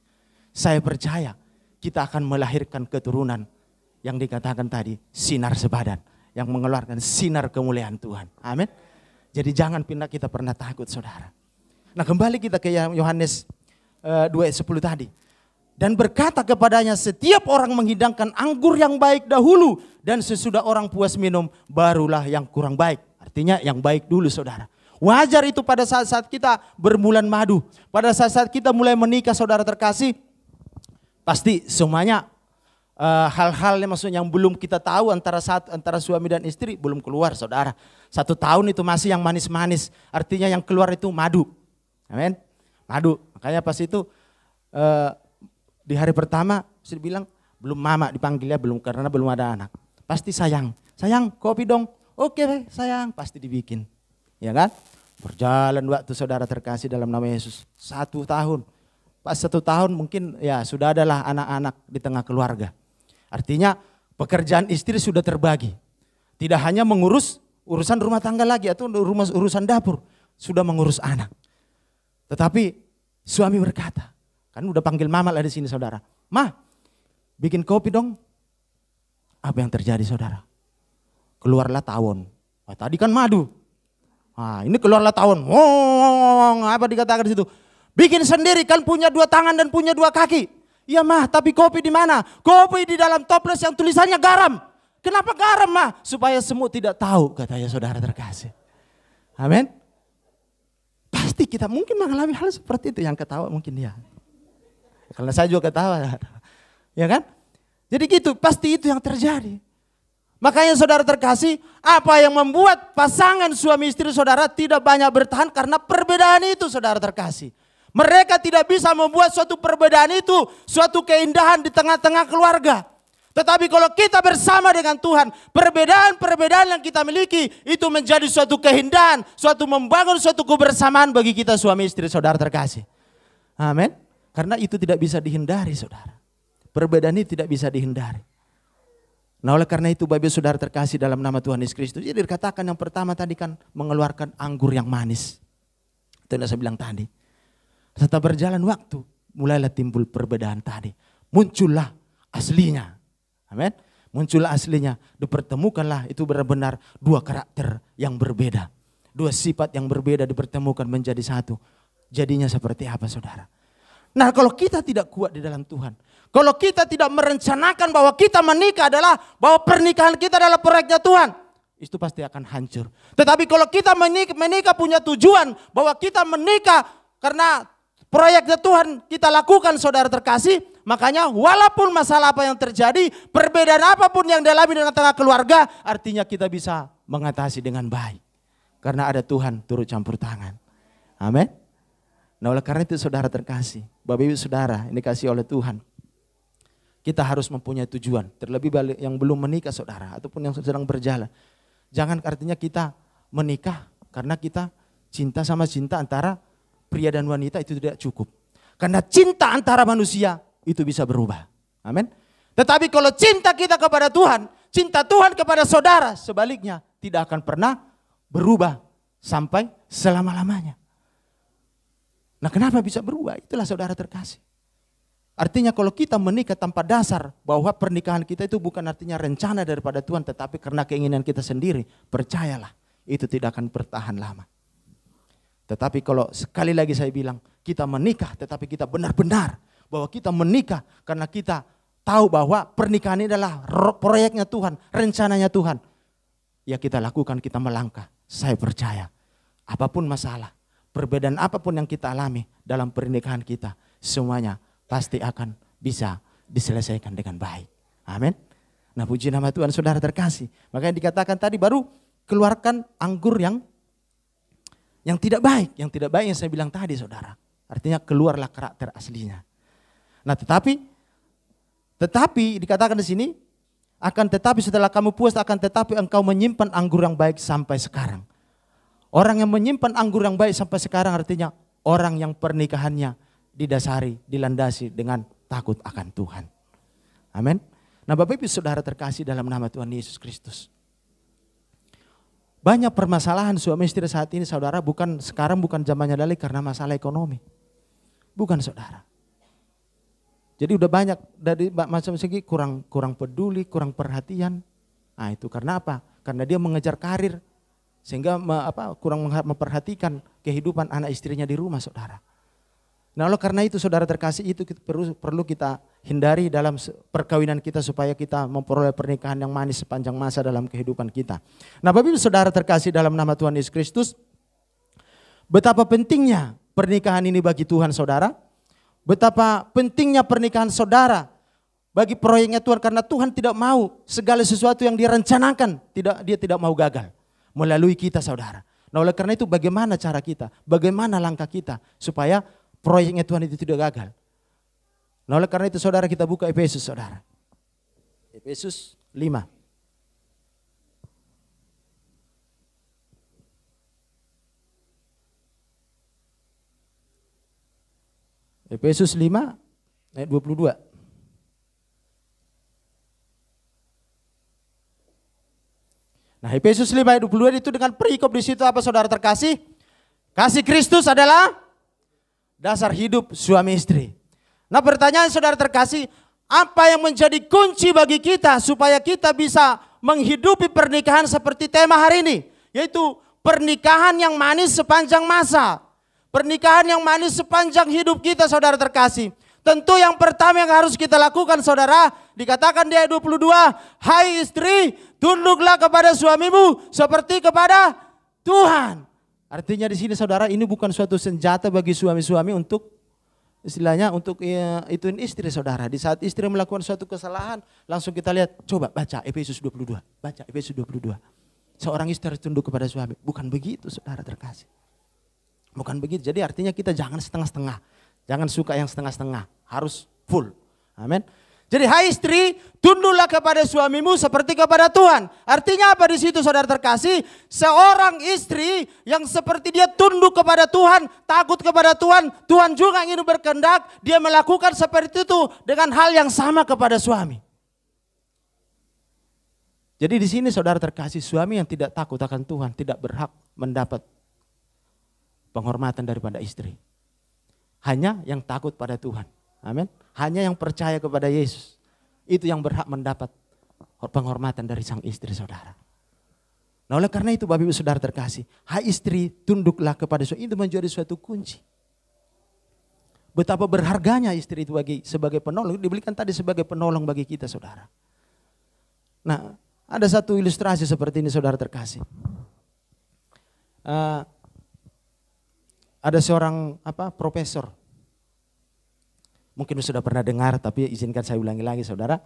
Saya percaya kita akan melahirkan keturunan yang dikatakan tadi sinar sepadan, yang mengeluarkan sinar kemuliaan Tuhan. Amin. Jadi jangan kita pernah takut saudara. Nah kembali kita ke Yohanes 2:10 tadi. Dan berkata kepadanya, setiap orang menghidangkan anggur yang baik dahulu dan sesudah orang puas minum barulah yang kurang baik. Artinya yang baik dulu saudara. Wajar itu pada saat-saat kita berbulan madu. Pada saat-saat kita mulai menikah saudara terkasih. Pasti semuanya hal-hal yang maksudnya yang belum kita tahu antara suami dan istri belum keluar saudara. 1 tahun itu masih yang manis-manis. Artinya yang keluar itu madu. Amin. Madu. Makanya pas itu di hari pertama saya bilang belum mama dipanggilnya belum karena belum ada anak. Pasti sayang. Sayang kopi dong. Oke sayang pasti dibikin. Ya kan. Berjalan waktu saudara terkasih dalam nama Yesus. 1 tahun. Pas 1 tahun mungkin ya sudah adalah anak-anak di tengah keluarga. Artinya pekerjaan istri sudah terbagi. Tidak hanya mengurus urusan rumah tangga lagi atau urusan dapur. Sudah mengurus anak. Tetapi suami berkata, kan udah panggil mama lah di sini saudara. Ma, bikin kopi dong. Apa yang terjadi saudara? Keluarlah tawon. Wah, tadi kan madu. Nah, ini keluarlah tawon. Apa dikatakan di situ? Bikin sendiri kan punya 2 tangan dan punya 2 kaki. Iya mah, tapi kopi di mana? Kopi di dalam toples yang tulisannya garam. Kenapa garam mah? Supaya semut tidak tahu katanya saudara terkasih. Amin. Pasti kita mungkin mengalami hal seperti itu, yang ketawa mungkin ya. Karena saya juga ketawa. Ya kan? Jadi gitu, pasti itu yang terjadi. Makanya saudara terkasih, apa yang membuat pasangan suami istri saudara tidak banyak bertahan karena perbedaan itu saudara terkasih. Mereka tidak bisa membuat suatu perbedaan itu suatu keindahan di tengah-tengah keluarga. Tetapi kalau kita bersama dengan Tuhan, perbedaan-perbedaan yang kita miliki itu menjadi suatu keindahan, suatu membangun suatu kebersamaan bagi kita suami istri saudara terkasih. Amin. Karena itu tidak bisa dihindari saudara. Perbedaan ini tidak bisa dihindari. Nah oleh karena itu Bapak saudara terkasih dalam nama Tuhan Yesus Kristus. Jadi dikatakan yang pertama tadi kan mengeluarkan anggur yang manis. Itu yang saya bilang tadi. Setelah berjalan waktu, mulailah timbul perbedaan tadi. Muncullah aslinya. Amin. Muncullah aslinya. Dipertemukanlah itu benar-benar 2 karakter yang berbeda. 2 sifat yang berbeda dipertemukan menjadi satu. Jadinya seperti apa saudara? Nah kalau kita tidak kuat di dalam Tuhan, kalau kita tidak merencanakan bahwa kita menikah adalah bahwa pernikahan kita adalah proyeknya Tuhan, itu pasti akan hancur. Tetapi kalau kita menikah punya tujuan bahwa kita menikah karena proyeknya Tuhan kita lakukan, saudara terkasih, makanya walaupun masalah apa yang terjadi, perbedaan apapun yang dialami dengan tengah keluarga, artinya kita bisa mengatasi dengan baik. Karena ada Tuhan turut campur tangan. Amin. Nah oleh karena itu saudara terkasih, Bapak Ibu Saudara ini kasih oleh Tuhan. Kita harus mempunyai tujuan, terlebih yang belum menikah saudara, ataupun yang sedang berjalan. Jangan artinya kita menikah karena kita cinta sama cinta antara pria dan wanita, itu tidak cukup. Karena cinta antara manusia itu bisa berubah. Amin. Tetapi kalau cinta kita kepada Tuhan, cinta Tuhan kepada saudara, sebaliknya tidak akan pernah berubah sampai selama-lamanya. Nah kenapa bisa berubah? Itulah saudara terkasih. Artinya kalau kita menikah tanpa dasar bahwa pernikahan kita itu bukan artinya rencana daripada Tuhan, tetapi karena keinginan kita sendiri, percayalah itu tidak akan bertahan lama. Tetapi kalau sekali lagi saya bilang, kita menikah tetapi kita benar-benar bahwa kita menikah karena kita tahu bahwa pernikahan ini adalah proyeknya Tuhan, rencananya Tuhan. Ya kita lakukan, kita melangkah. Saya percaya apapun masalah, perbedaan apapun yang kita alami dalam pernikahan kita, semuanya pasti akan bisa diselesaikan dengan baik. Amin. Nah puji nama Tuhan saudara terkasih. Makanya dikatakan tadi baru keluarkan anggur yang tidak baik. Yang tidak baik yang saya bilang tadi saudara. Artinya keluarlah karakter aslinya. Nah tetapi dikatakan di sini, akan tetapi setelah kamu puas, akan tetapi engkau menyimpan anggur yang baik sampai sekarang. Orang yang menyimpan anggur yang baik sampai sekarang artinya orang yang pernikahannya didasari, dilandasi dengan takut akan Tuhan. Amin. Nah Bapak Ibu Saudara terkasih dalam nama Tuhan Yesus Kristus. Banyak permasalahan suami istri saat ini saudara, bukan zamannya lagi karena masalah ekonomi. Bukan saudara. Jadi udah banyak dari macam segi kurang peduli, kurang perhatian. Nah itu karena apa? Karena dia mengejar karir sehingga kurang memperhatikan kehidupan anak istrinya di rumah saudara. Nah oleh karena itu saudara terkasih, itu perlu kita hindari dalam perkawinan kita supaya kita memperoleh pernikahan yang manis sepanjang masa dalam kehidupan kita. Nah Bapak Ibu Saudara terkasih dalam nama Tuhan Yesus Kristus, betapa pentingnya pernikahan ini bagi Tuhan saudara. Betapa pentingnya pernikahan saudara bagi proyeknya Tuhan, karena Tuhan tidak mau segala sesuatu yang direncanakan, dia tidak mau gagal melalui kita saudara. Nah oleh karena itu bagaimana cara kita, bagaimana langkah kita supaya proyeknya Tuhan itu tidak gagal. Nah oleh karena itu saudara kita buka Efesus saudara. Efesus 5. Efesus 5 ayat 22. Nah Efesus 5 ayat 22 itu dengan perikop di situ apa saudara terkasih? Kasih Kristus adalah dasar hidup suami istri. Nah pertanyaan saudara terkasih, apa yang menjadi kunci bagi kita supaya kita bisa menghidupi pernikahan seperti tema hari ini? Yaitu pernikahan yang manis sepanjang masa. Pernikahan yang manis sepanjang hidup kita saudara terkasih. Tentu yang pertama yang harus kita lakukan saudara, dikatakan di ayat 22, hai istri tunduklah kepada suamimu seperti kepada Tuhan. Artinya di sini saudara, ini bukan suatu senjata bagi suami-suami untuk istilahnya untuk ituin istri saudara. Di saat istri melakukan suatu kesalahan, langsung kita lihat, coba baca Efesus 22. Baca Efesus 22. Seorang istri harus tunduk kepada suami. Bukan begitu saudara terkasih. Bukan begitu. Jadi artinya kita jangan setengah-setengah. Jangan suka yang setengah-setengah. Harus full. Amin. Jadi hai istri, tunduklah kepada suamimu seperti kepada Tuhan. Artinya apa di situ saudara terkasih? Seorang istri yang seperti dia tunduk kepada Tuhan, takut kepada Tuhan, Tuhan juga ingin berkehendak dia melakukan seperti itu dengan hal yang sama kepada suami. Jadi di sini saudara terkasih, suami yang tidak takut akan Tuhan tidak berhak mendapat penghormatan daripada istri. Hanya yang takut pada Tuhan. Amin. Hanya yang percaya kepada Yesus. Itu yang berhak mendapat penghormatan dari sang istri saudara. Nah oleh karena itu Bapak Ibu Saudara terkasih, hai istri tunduklah kepada suami, itu menjadi suatu kunci. betapa berharganya istri itu sebagai penolong, diberikan tadi sebagai penolong bagi kita saudara. Nah, ada satu ilustrasi seperti ini saudara terkasih. Ada seorang profesor, mungkin sudah pernah dengar tapi izinkan saya ulangi lagi saudara.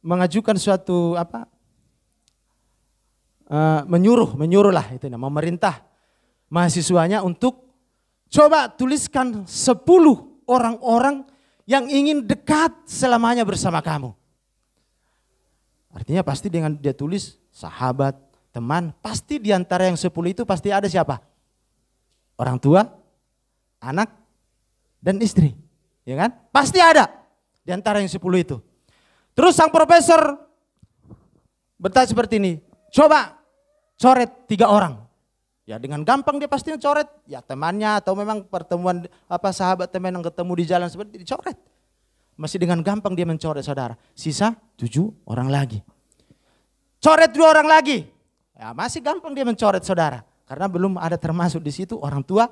Mengajukan suatu menyuruh lah itu memerintah mahasiswanya untuk coba tuliskan 10 orang-orang yang ingin dekat selamanya bersama kamu. Artinya pasti dengan dia tulis sahabat, teman, pasti di antara yang 10 itu pasti ada siapa? Orang tua, anak, dan istri. Ya kan? Pasti ada di antara yang 10 itu. Terus sang profesor bertanya seperti ini, coba coret 3 orang. Ya dengan gampang dia pasti coret, ya temannya atau memang pertemuan sahabat teman yang ketemu di jalan seperti itu dicoret. Masih dengan gampang dia mencoret saudara. Sisa 7 orang lagi. Coret 2 orang lagi. Ya masih gampang dia mencoret saudara. Karena belum ada termasuk di situ orang tua,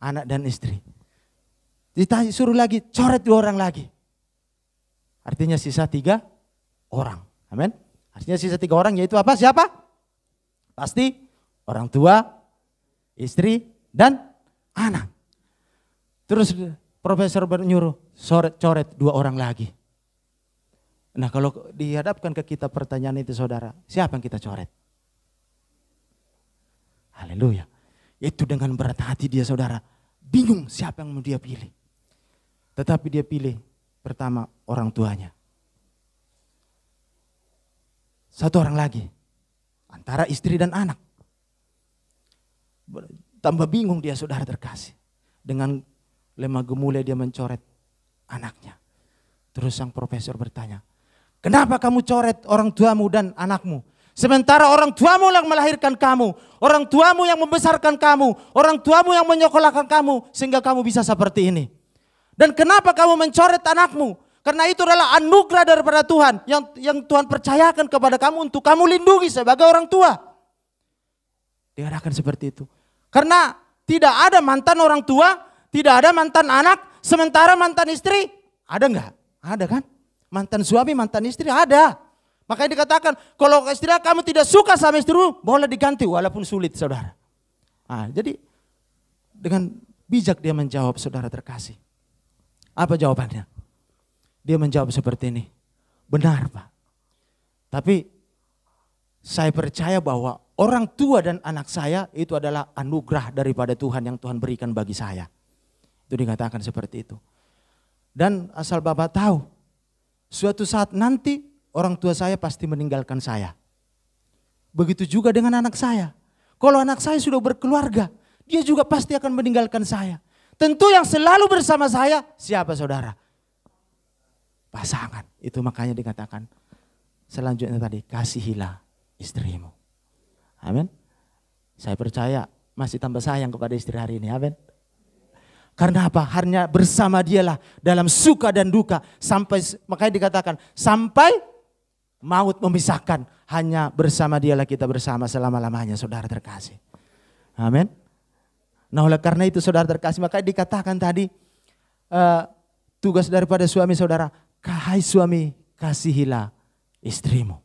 anak dan istri. Ditanya suruh lagi, coret 2 orang lagi. Artinya sisa 3 orang. Amin. Artinya sisa 3 orang yaitu apa? Siapa? Pasti orang tua, istri, dan anak. Terus profesor menyuruh coret 2 orang lagi. Nah kalau dihadapkan ke kita pertanyaan itu saudara, siapa yang kita coret? Haleluya. Itu dengan berat hati dia saudara, bingung siapa yang mau dia pilih. Tetapi dia pilih pertama orang tuanya. 1 orang lagi antara istri dan anak. Tambah bingung dia saudara terkasih. Dengan lemah gemulai dia mencoret anaknya. Terus sang profesor bertanya, kenapa kamu coret orang tuamu dan anakmu? Sementara orang tuamu yang melahirkan kamu, orang tuamu yang membesarkan kamu, orang tuamu yang menyekolahkan kamu sehingga kamu bisa seperti ini. Dan kenapa kamu mencoret anakmu? Karena itu adalah anugerah daripada Tuhan yang Tuhan percayakan kepada kamu untuk kamu lindungi sebagai orang tua. Dikatakan seperti itu. Karena tidak ada mantan orang tua, tidak ada mantan anak, sementara mantan istri ada enggak? Ada kan? Mantan suami, mantan istri ada. Makanya dikatakan kalau istri kamu tidak suka sama istrimu, boleh diganti walaupun sulit saudara. Nah, jadi dengan bijak dia menjawab saudara terkasih. Apa jawabannya? Dia menjawab seperti ini. Benar Pak. Tapi saya percaya bahwa orang tua dan anak saya itu adalah anugerah daripada Tuhan yang Tuhan berikan bagi saya. Itu dikatakan seperti itu. Dan asal Bapak tahu, suatu saat nanti orang tua saya pasti meninggalkan saya. Begitu juga dengan anak saya. Kalau anak saya sudah berkeluarga, dia juga pasti akan meninggalkan saya. Tentu yang selalu bersama saya, siapa saudara? Pasangan. Itu makanya dikatakan selanjutnya tadi, kasihilah istrimu. Amin. Saya percaya masih tambah sayang kepada istri hari ini. Amin. Karena apa? Hanya bersama dialah dalam suka dan duka. Makanya dikatakan sampai maut memisahkan. Hanya bersama dialah kita bersama selama-lamanya saudara terkasih. Amin. Nah oleh karena itu saudara terkasih, makanya dikatakan tadi tugas daripada suami saudara, hai suami kasihilah istrimu.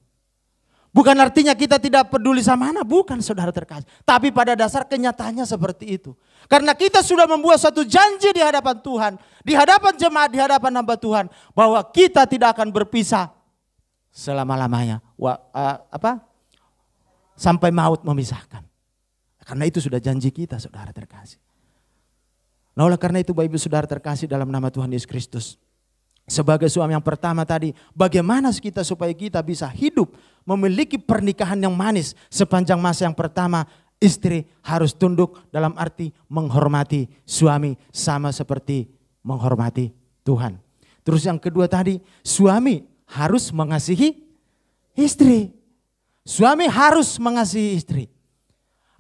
Bukan artinya kita tidak peduli sama anak, bukan saudara terkasih. Tapi pada dasar kenyataannya seperti itu. Karena kita sudah membuat suatu janji di hadapan Tuhan, di hadapan jemaat, di hadapan hamba Tuhan, bahwa kita tidak akan berpisah selama-lamanya. Sampai maut memisahkan. Karena itu sudah janji kita saudara terkasih. Nah oleh karena itu Bapak Ibu saudara terkasih dalam nama Tuhan Yesus Kristus. Sebagai suami yang pertama tadi, bagaimana kita supaya kita bisa hidup memiliki pernikahan yang manis sepanjang masa yang pertama, istri harus tunduk dalam arti menghormati suami sama seperti menghormati Tuhan. Terus yang kedua tadi, suami harus mengasihi istri. Suami harus mengasihi istri.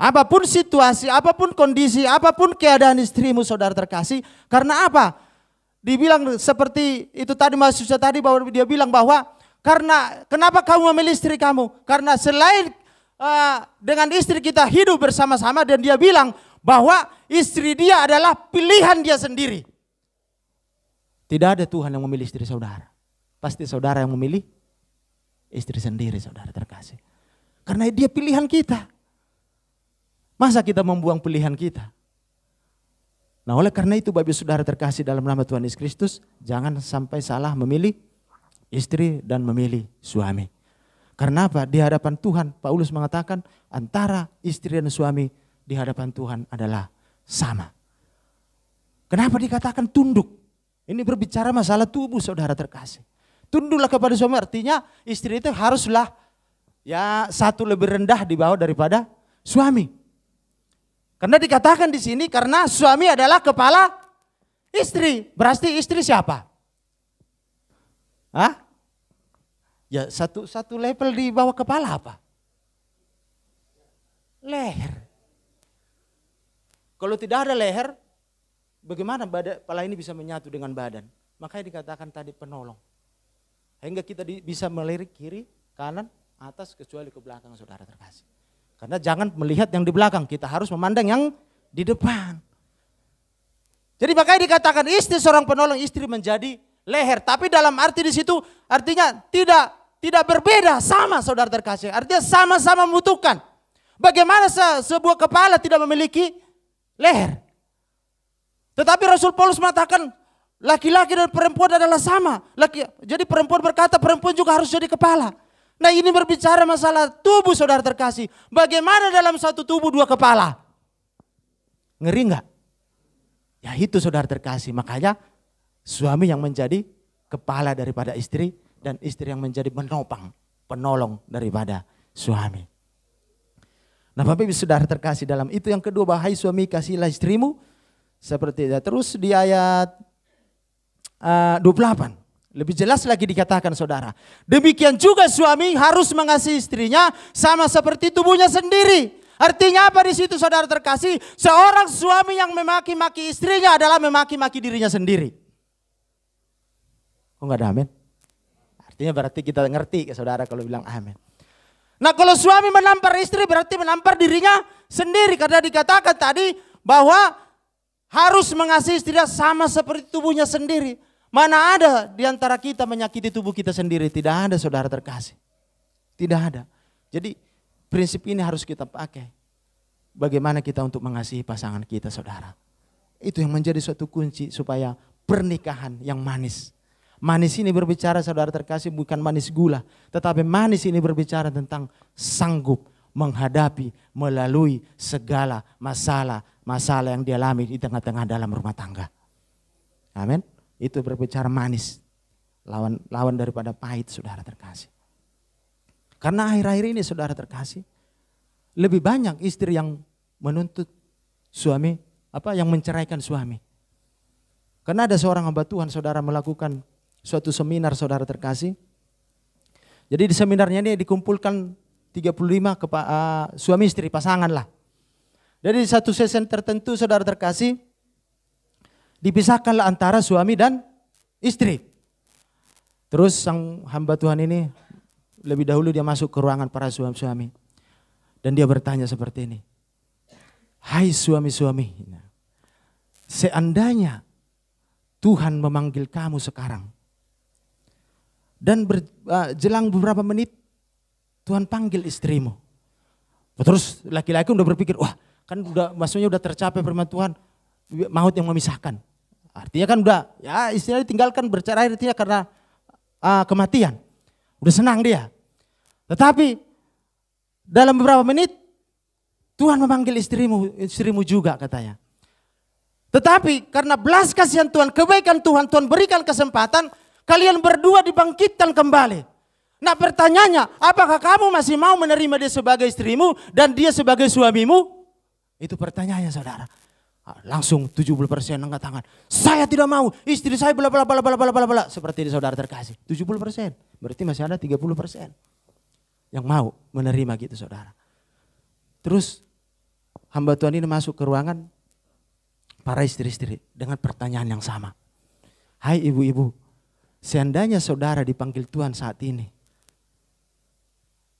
Apapun situasi, apapun kondisi, apapun keadaan istrimu saudara terkasih. Karena apa? Dibilang seperti itu tadi mahasiswa tadi bahwa dia bilang bahwa kenapa kamu memilih istri kamu? Karena selain dengan istri kita hidup bersama-sama dan dia bilang bahwa istri dia adalah pilihan dia sendiri. Tidak ada Tuhan yang memilih istri saudara. Pasti saudara yang memilih istri sendiri, saudara terkasih. Karena dia pilihan kita. Masa kita membuang pilihan kita? Nah, oleh karena itu Bapak Saudara terkasih dalam nama Tuhan Yesus Kristus, jangan sampai salah memilih istri dan memilih suami. Karena apa? Di hadapan Tuhan, Paulus mengatakan antara istri dan suami di hadapan Tuhan adalah sama. Kenapa dikatakan tunduk? Ini berbicara masalah tubuh saudara terkasih. Tunduklah kepada suami, artinya istri itu haruslah ya satu lebih rendah di bawah daripada suami. Karena dikatakan di sini karena suami adalah kepala istri. Berarti istri siapa? Hah? Ya satu level di bawah kepala apa? Leher. Kalau tidak ada leher, bagaimana kepala ini bisa menyatu dengan badan? Makanya dikatakan tadi penolong. Hingga kita bisa melirik kiri, kanan, atas kecuali ke belakang saudara terkasih. Karena jangan melihat yang di belakang, kita harus memandang yang di depan. Jadi makanya dikatakan istri seorang penolong, istri menjadi leher. Tapi dalam arti di situ artinya tidak berbeda, sama saudara terkasih. Artinya sama-sama membutuhkan. Bagaimana sebuah kepala tidak memiliki leher? Tetapi Rasul Paulus mengatakan laki-laki dan perempuan adalah sama. Jadi perempuan berkata perempuan juga harus jadi kepala. Nah ini berbicara masalah tubuh saudara terkasih. Bagaimana dalam satu tubuh dua kepala? Ngeri enggak? Ya itu saudara terkasih. Makanya suami yang menjadi kepala daripada istri. Dan istri yang menjadi penopang, penolong daripada suami. Nah Bapak Ibu saudara terkasih dalam itu yang kedua, bahai suami kasihlah istrimu. Seperti itu. Terus di ayat 28. Lebih jelas lagi dikatakan saudara. Demikian juga suami harus mengasihi istrinya sama seperti tubuhnya sendiri. Artinya apa di situ saudara terkasih? Seorang suami yang memaki-maki istrinya adalah memaki-maki dirinya sendiri. Kok enggak ada amin? Artinya berarti kita ngerti saudara kalau bilang amin. Nah kalau suami menampar istri berarti menampar dirinya sendiri. Karena dikatakan tadi bahwa harus mengasihi istrinya sama seperti tubuhnya sendiri. Mana ada di antara kita menyakiti tubuh kita sendiri? Tidak ada saudara terkasih. Tidak ada. Jadi prinsip ini harus kita pakai. Bagaimana kita untuk mengasihi pasangan kita saudara. Itu yang menjadi suatu kunci supaya pernikahan yang manis. Manis ini berbicara saudara terkasih bukan manis gula. Tetapi manis ini berbicara tentang sanggup menghadapi, melalui segala masalah yang dialami di tengah-tengah dalam rumah tangga. Amin. Itu berbicara manis. Lawan daripada pahit saudara terkasih. Karena akhir-akhir ini saudara terkasih. Lebih banyak istri yang menuntut suami. Yang menceraikan suami. Karena ada seorang hamba Tuhan saudara melakukan suatu seminar saudara terkasih. Jadi di seminarnya ini dikumpulkan 35 suami istri pasangan lah. Jadi di satu sesi tertentu saudara terkasih. Dipisahkanlah antara suami dan istri. Terus sang hamba Tuhan ini lebih dahulu dia masuk ke ruangan para suami-suami. Dan dia bertanya seperti ini. Hai suami-suami. Seandainya Tuhan memanggil kamu sekarang. Dan jelang beberapa menit Tuhan panggil istrimu. Terus laki-laki udah berpikir, wah kan maksudnya udah tercapai firman Tuhan. Maut yang memisahkan. Artinya kan udah ya istilahnya ditinggalkan bercerai artinya karena kematian. Udah senang dia. Tetapi dalam beberapa menit Tuhan memanggil istrimu juga katanya. Tetapi karena belas kasihan Tuhan, kebaikan Tuhan berikan kesempatan kalian berdua dibangkitkan kembali. Nah pertanyaannya, apakah kamu masih mau menerima dia sebagai istrimu dan dia sebagai suamimu? Itu pertanyaannya saudara. Langsung 70% angkat tangan. Saya tidak mau, istri saya bla bla bla bla bla bla bla. Seperti di saudara terkasih. 70%. Berarti masih ada 30% yang mau menerima gitu saudara. Terus hamba Tuhan ini masuk ke ruangan para istri-istri dengan pertanyaan yang sama. Hai ibu-ibu, seandainya saudara dipanggil Tuhan saat ini.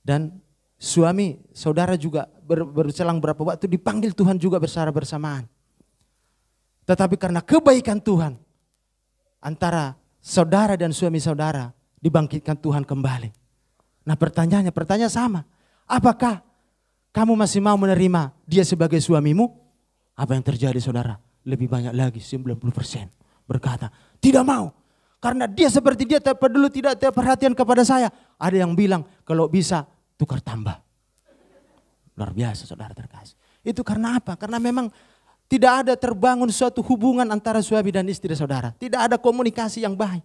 Dan suami saudara juga berselang berapa waktu dipanggil Tuhan juga bersara bersamaan. Tetapi karena kebaikan Tuhan, antara saudara dan suami saudara dibangkitkan Tuhan kembali. Nah pertanyaannya sama. Apakah kamu masih mau menerima dia sebagai suamimu? Apa yang terjadi saudara? Lebih banyak lagi 90% berkata tidak mau. Karena dia seperti dia tak peduli, tidak perhatian kepada saya. Ada yang bilang kalau bisa tukar tambah. Luar biasa saudara terkasih. Itu karena apa? Karena memang tidak ada terbangun suatu hubungan antara suami dan istri saudara. Tidak ada komunikasi yang baik.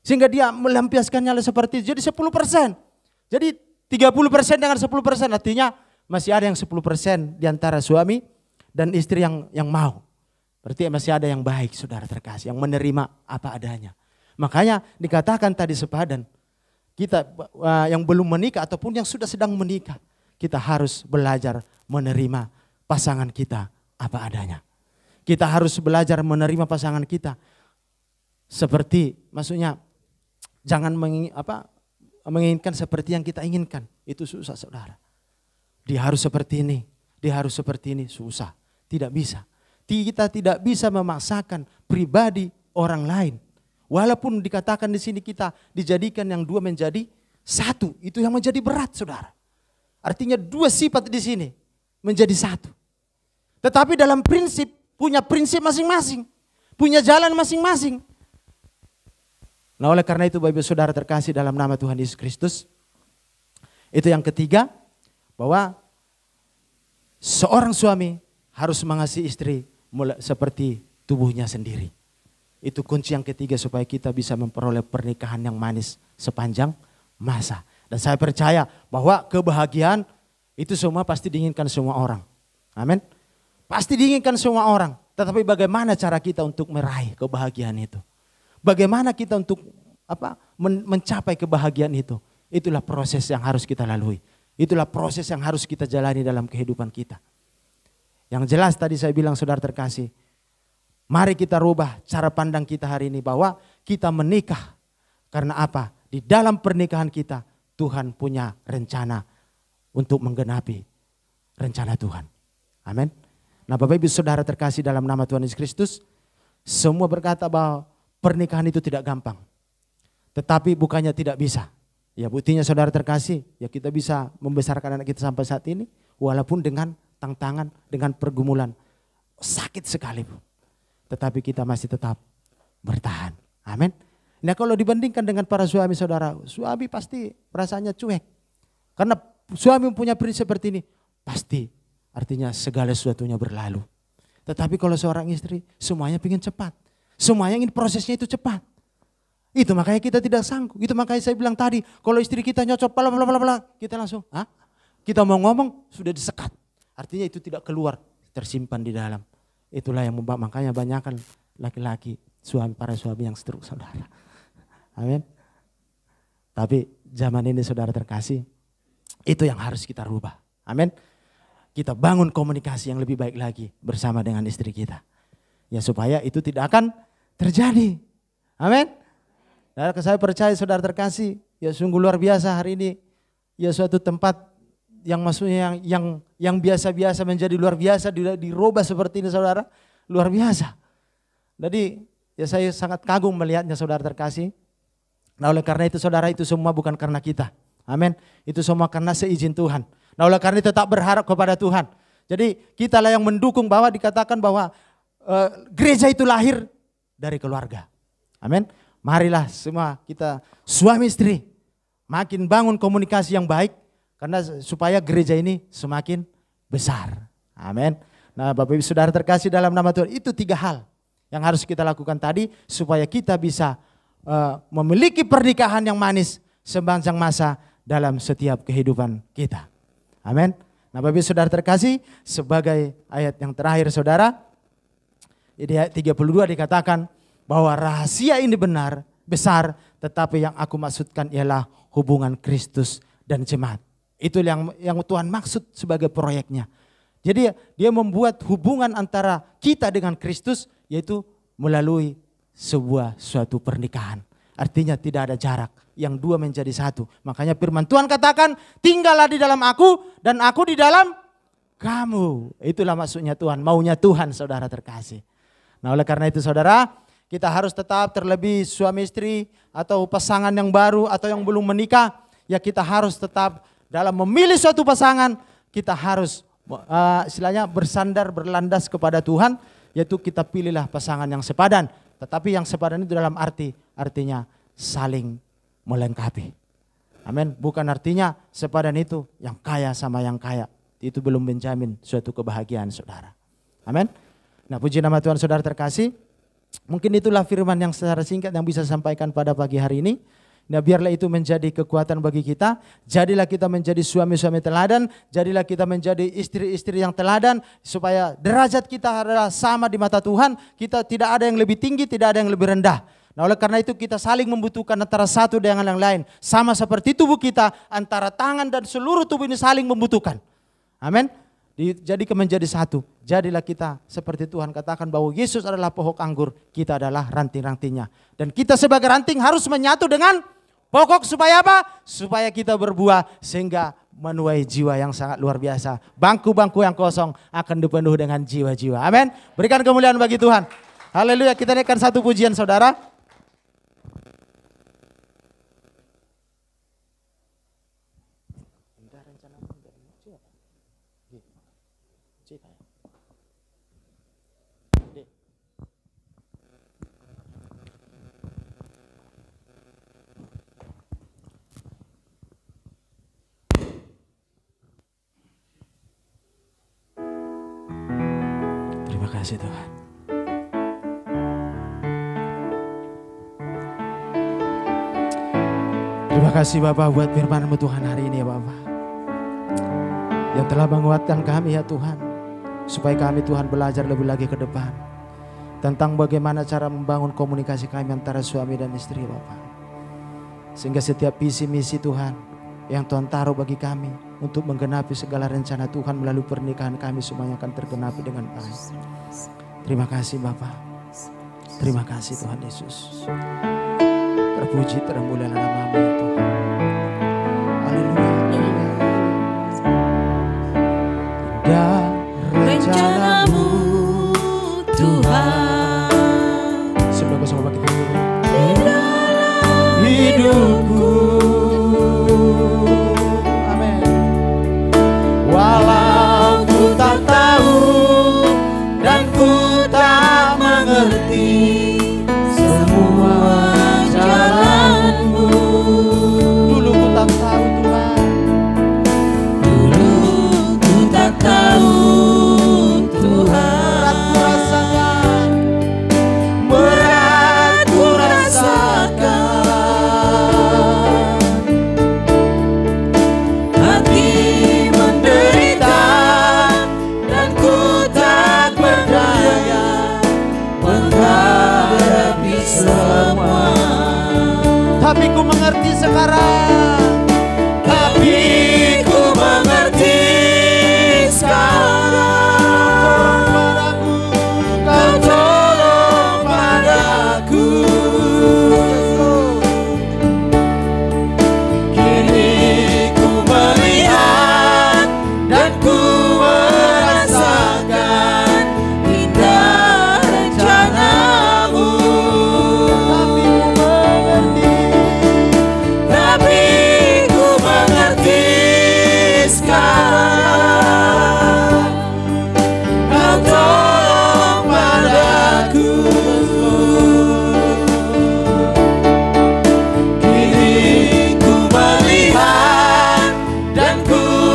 Sehingga dia melampiaskannya seperti itu. Jadi 10%. Jadi 30% dengan 10% artinya masih ada yang 10% di antara suami dan istri yang mau. Berarti masih ada yang baik saudara terkasih. Yang menerima apa adanya. Makanya dikatakan tadi sepadan. Kita yang belum menikah ataupun yang sudah sedang menikah. Kita harus belajar menerima pasangan kita apa adanya. Kita harus belajar menerima pasangan kita. Seperti maksudnya jangan menginginkan seperti yang kita inginkan. Itu susah saudara. Dia harus seperti ini. Dia harus seperti ini. Susah. Tidak bisa. Kita tidak bisa memaksakan pribadi orang lain. Walaupun dikatakan di sini kita dijadikan yang dua menjadi satu. Itu yang menjadi berat saudara. Artinya dua sifat di sini menjadi satu. Tetapi dalam prinsip punya prinsip masing-masing. Punya jalan masing-masing. Nah oleh karena itu Bapak Saudara terkasih dalam nama Tuhan Yesus Kristus. Itu yang ketiga. Bahwa seorang suami harus mengasihi istri seperti tubuhnya sendiri. Itu kunci yang ketiga supaya kita bisa memperoleh pernikahan yang manis sepanjang masa. Dan saya percaya bahwa kebahagiaan itu semua pasti diinginkan semua orang. Amin. Pasti diinginkan semua orang. Tetapi bagaimana cara kita untuk meraih kebahagiaan itu? Bagaimana kita untuk mencapai kebahagiaan itu? Itulah proses yang harus kita lalui. Itulah proses yang harus kita jalani dalam kehidupan kita. Yang jelas tadi saya bilang saudara terkasih, mari kita rubah cara pandang kita hari ini bahwa kita menikah. Karena apa? Di dalam pernikahan kita Tuhan punya rencana untuk menggenapi rencana Tuhan. Amin. Nah Bapak Ibu Saudara terkasih dalam nama Tuhan Yesus Kristus, semua berkata bahwa pernikahan itu tidak gampang. Tetapi bukannya tidak bisa. Ya buktinya saudara terkasih, ya kita bisa membesarkan anak kita sampai saat ini walaupun dengan tantangan, dengan pergumulan sakit sekalipun. Tetapi kita masih tetap bertahan. Amin. Nah kalau dibandingkan dengan para suami saudara, suami pasti perasaannya cuek. Karena suami mempunyai prinsip seperti ini, pasti artinya segala sesuatunya berlalu. Tetapi kalau seorang istri semuanya ingin cepat. Semuanya ingin prosesnya itu cepat. Itu makanya kita tidak sanggup. Itu makanya saya bilang tadi, kalau istri kita nyocok, kita langsung, kita mau ngomong sudah disekat. Artinya itu tidak keluar, tersimpan di dalam. Itulah yang makanya banyakkan laki-laki, para suami yang stroke saudara. Amin. Tapi zaman ini saudara terkasih, itu yang harus kita rubah. Amin. Kita bangun komunikasi yang lebih baik lagi bersama dengan istri kita. Ya supaya itu tidak akan terjadi. Amin. Dan saya percaya saudara terkasih, ya sungguh luar biasa hari ini. Ya suatu tempat yang maksudnya yang biasa-biasa menjadi luar biasa dirubah seperti ini saudara. Luar biasa. Jadi ya saya sangat kagum melihatnya saudara terkasih. Nah oleh karena itu saudara itu semua bukan karena kita. Amin. Itu semua karena seizin Tuhan. Nah oleh karena itu tetap berharap kepada Tuhan. Jadi kitalah yang mendukung bahwa dikatakan bahwa gereja itu lahir dari keluarga. Amin. Marilah semua kita suami istri makin bangun komunikasi yang baik. Karena supaya gereja ini semakin besar. Amin. Nah Bapak Ibu Saudara terkasih dalam nama Tuhan, itu 3 hal yang harus kita lakukan tadi supaya kita bisa memiliki pernikahan yang manis sepanjang masa dalam setiap kehidupan kita. Amin. Nah Bapak Ibu Saudara terkasih, sebagai ayat yang terakhir saudara, di ayat 32 dikatakan bahwa rahasia ini besar, tetapi yang aku maksudkan ialah hubungan Kristus dan jemaat. Itu yang Tuhan maksud sebagai proyeknya. Jadi dia membuat hubungan antara kita dengan Kristus yaitu melalui suatu pernikahan. Artinya tidak ada jarak. Yang dua menjadi satu. Makanya firman Tuhan katakan, tinggallah di dalam aku dan aku di dalam kamu. Itulah maksudnya Tuhan, maunya Tuhan saudara terkasih. Nah oleh karena itu saudara, kita harus tetap terlebih suami istri atau pasangan yang baru atau yang belum menikah. Ya kita harus tetap dalam memilih suatu pasangan, kita harus istilahnya bersandar, berlandas kepada Tuhan. Yaitu kita pilihlah pasangan yang sepadan. Tetapi yang sepadan itu dalam artinya saling melengkapi. Amin. Bukan artinya sepadan itu yang kaya sama yang kaya. Itu belum menjamin suatu kebahagiaan saudara. Amin. Nah puji nama Tuhan saudara terkasih. Mungkin itulah firman yang secara singkat yang bisa saya sampaikan pada pagi hari ini. Nah biarlah itu menjadi kekuatan bagi kita. Jadilah kita menjadi suami-suami teladan. Jadilah kita menjadi istri-istri yang teladan. Supaya derajat kita adalah sama di mata Tuhan. Kita tidak ada yang lebih tinggi, tidak ada yang lebih rendah. Nah oleh karena itu kita saling membutuhkan antara satu dengan yang lain. Sama seperti tubuh kita, antara tangan dan seluruh tubuh ini saling membutuhkan. Amin. Jadikan menjadi satu. Jadilah kita seperti Tuhan katakan bahwa Yesus adalah pohon anggur. Kita adalah ranting-rantingnya. Dan kita sebagai ranting harus menyatu dengan pokok supaya apa? Supaya kita berbuah sehingga menuai jiwa yang sangat luar biasa. Bangku-bangku yang kosong akan dipenuhi dengan jiwa-jiwa. Amin. Berikan kemuliaan bagi Tuhan. Haleluya. Kita naikkan satu pujian saudara. Terima kasih Tuhan. Terima kasih Bapak buat firman-Mu Tuhan hari ini ya Bapak. Yang telah menguatkan kami ya Tuhan. Supaya kami Tuhan belajar lebih lagi ke depan. Tentang bagaimana cara membangun komunikasi kami antara suami dan istri Bapak. Sehingga setiap visi misi Tuhan yang Tuhan taruh bagi kami. Untuk menggenapi segala rencana Tuhan melalui pernikahan kami semuanya akan tergenapi dengan baik. Terima kasih Bapa. Terima kasih Tuhan Yesus. Terpuji termulia nama-Mu ya Tuhan. Haleluya. Indah rencana-Mu Tuhan. Semoga kita di dalam hidupku. Walau ku tak tahu dan ku tak mengerti semua jalan-Mu. Dulu ku tak tahu Tuhan. Dulu ku tak tahu Tuhan. Berat ku rasakan. Hati tapi ku mengerti sekarang. Tapi ku mengerti sekarang. Kau tolong padaku. Kini ku melihat dan ku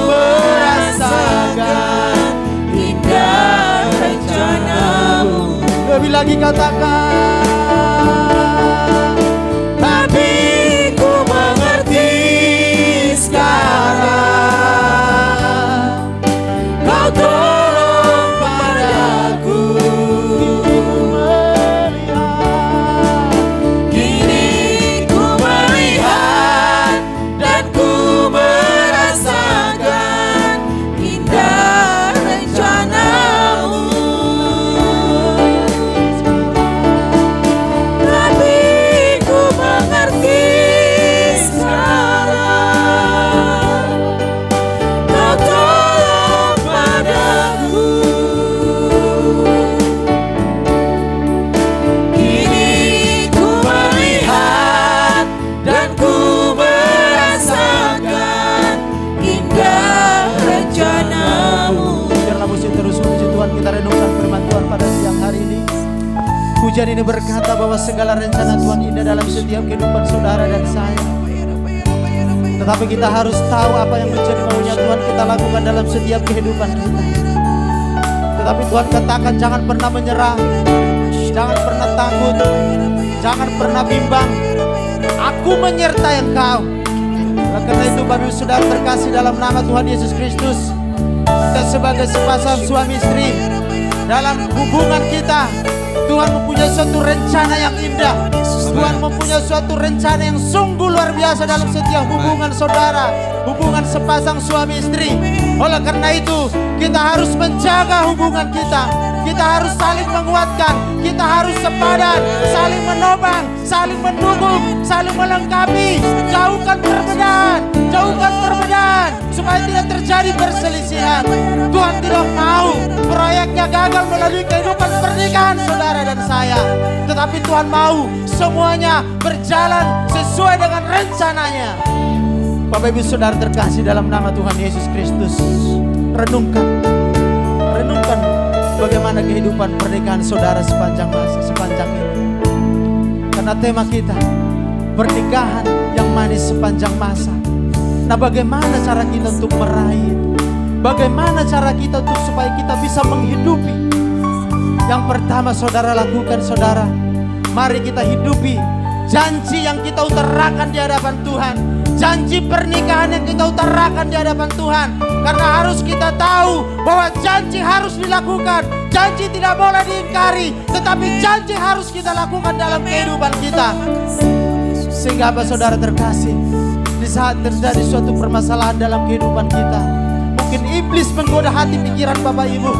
merasakan indah rencana-Mu. Lebih lagi katakan, tapi ku mengerti sekarang. Kau tolong padaku. Kini ku melihat dan ku merasakan indah rencana-Mu. Pujian ini berkata bahwa segala rencana Tuhan indah dalam setiap kehidupan saudara dan saya. Tetapi kita harus tahu apa yang menjadi maunya Tuhan kita lakukan dalam setiap kehidupan kita. Tetapi Tuhan katakan jangan pernah menyerah, jangan pernah takut, jangan pernah bimbang. Aku menyertai engkau. Karena itu Bapak Ibu Saudara terkasih dalam nama Tuhan Yesus Kristus, kita sebagai sepasang suami istri dalam hubungan kita, Tuhan mempunyai suatu rencana yang indah. Tuhan mempunyai suatu rencana yang sungguh luar biasa dalam setiap hubungan saudara, hubungan sepasang suami istri. Oleh karena itu kita harus menjaga hubungan kita. Kita harus saling menguatkan, kita harus sepadan, saling menopang, saling mendukung, saling melengkapi. Jauhkan perbedaan supaya tidak terjadi perselisihan. Tuhan tidak mau proyeknya gagal melalui kehidupan pernikahan saudara dan saya. Tetapi Tuhan mau semuanya berjalan sesuai dengan rencananya. Bapak Ibu Saudara terkasih dalam nama Tuhan Yesus Kristus, renungkan bagaimana kehidupan pernikahan saudara sepanjang ini. Karena tema kita pernikahan yang manis sepanjang masa. Nah, bagaimana cara kita untuk meraih itu? Bagaimana cara kita untuk supaya kita bisa menghidupi? Yang pertama saudara lakukan, saudara, mari kita hidupi janji yang kita utarakan di hadapan Tuhan. Janji pernikahan yang kita utarakan di hadapan Tuhan. Karena harus kita tahu bahwa janji harus dilakukan. Janji tidak boleh diingkari, tetapi janji harus kita lakukan dalam kehidupan kita. Sehingga apa saudara terkasih, di saat terjadi suatu permasalahan dalam kehidupan kita, mungkin iblis menggoda hati pikiran Bapak Ibu,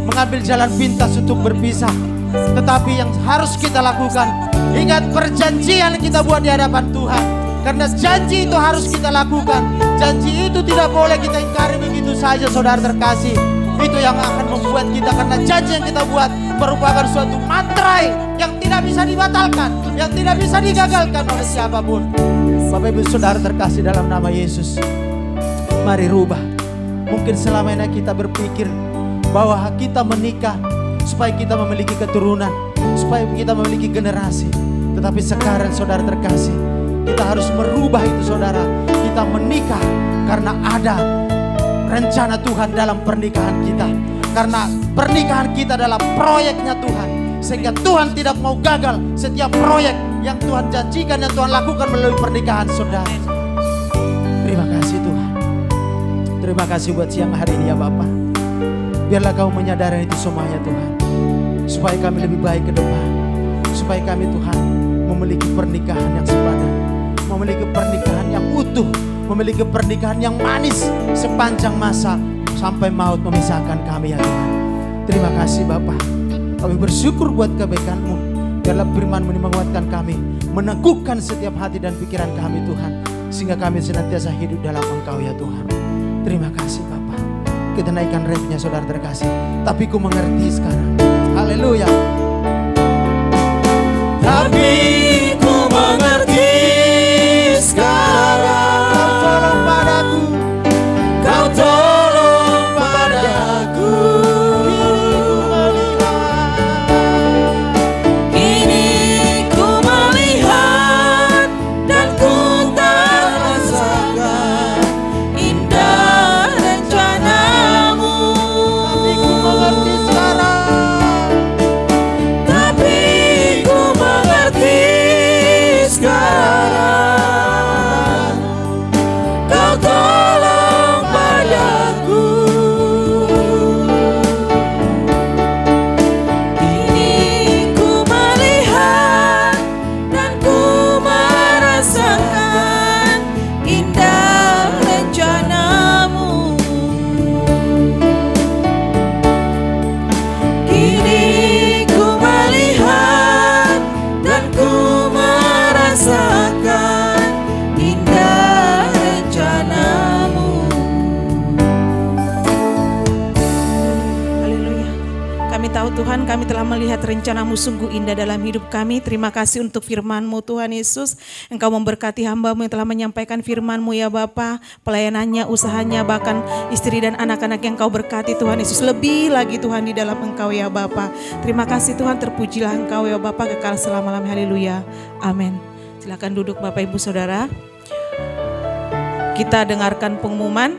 mengambil jalan pintas untuk berpisah. Tetapi yang harus kita lakukan, ingat perjanjian yang kita buat di hadapan Tuhan. Karena janji itu harus kita lakukan. Janji itu tidak boleh kita ingkari begitu saja saudara terkasih. Itu yang akan membuat kita, karena janji yang kita buat merupakan suatu materai yang tidak bisa dibatalkan, yang tidak bisa digagalkan oleh siapapun. Bapak Ibu Saudara terkasih dalam nama Yesus, mari rubah. Mungkin selama ini kita berpikir bahwa kita menikah supaya kita memiliki keturunan, supaya kita memiliki generasi. Tetapi sekarang saudara terkasih, kita harus merubah itu saudara. Kita menikah karena ada rencana Tuhan dalam pernikahan kita. Karena pernikahan kita adalah proyeknya Tuhan. Sehingga Tuhan tidak mau gagal setiap proyek yang Tuhan janjikan, yang Tuhan lakukan melalui pernikahan saudara. Terima kasih Tuhan. Terima kasih buat siang hari ini ya Bapak. Biarlah kau menyadari itu semuanya Tuhan. Supaya kami lebih baik ke depan. Supaya kami Tuhan memiliki pernikahan yang sepadan, memiliki pernikahan yang utuh, memiliki pernikahan yang manis sepanjang masa sampai maut memisahkan kami ya Tuhan. Terima kasih Bapa. Kami bersyukur buat kebaikan-Mu. Biarlah firman-Mu menguatkan kami, meneguhkan setiap hati dan pikiran kami Tuhan, sehingga kami senantiasa hidup dalam Engkau ya Tuhan. Terima kasih Bapa. Kita naikkan refnya saudara terkasih. Tapi ku mengerti sekarang. Haleluya. Tapi ku mengerti sekarang. Kau tolong padaku. Kau tolong padaku. Kini ku melihat dan ku tak rasakan indah rencana-Mu. Tapi ku mengerti sekarang. Tapi ku mengerti sekarang. tahu Tuhan, kami telah melihat rencana-Mu sungguh indah dalam hidup kami. Terima kasih untuk firman-Mu Tuhan Yesus. Engkau memberkati hamba-Mu yang telah menyampaikan firman-Mu ya Bapa. Pelayanannya, usahanya, bahkan istri dan anak-anak yang Kau berkati Tuhan Yesus. Lebih lagi Tuhan di dalam Engkau ya Bapa. Terima kasih Tuhan, terpujilah Engkau ya Bapa kekal selama-lamanya. Haleluya. Amin. Silakan duduk Bapak Ibu Saudara. Kita dengarkan pengumuman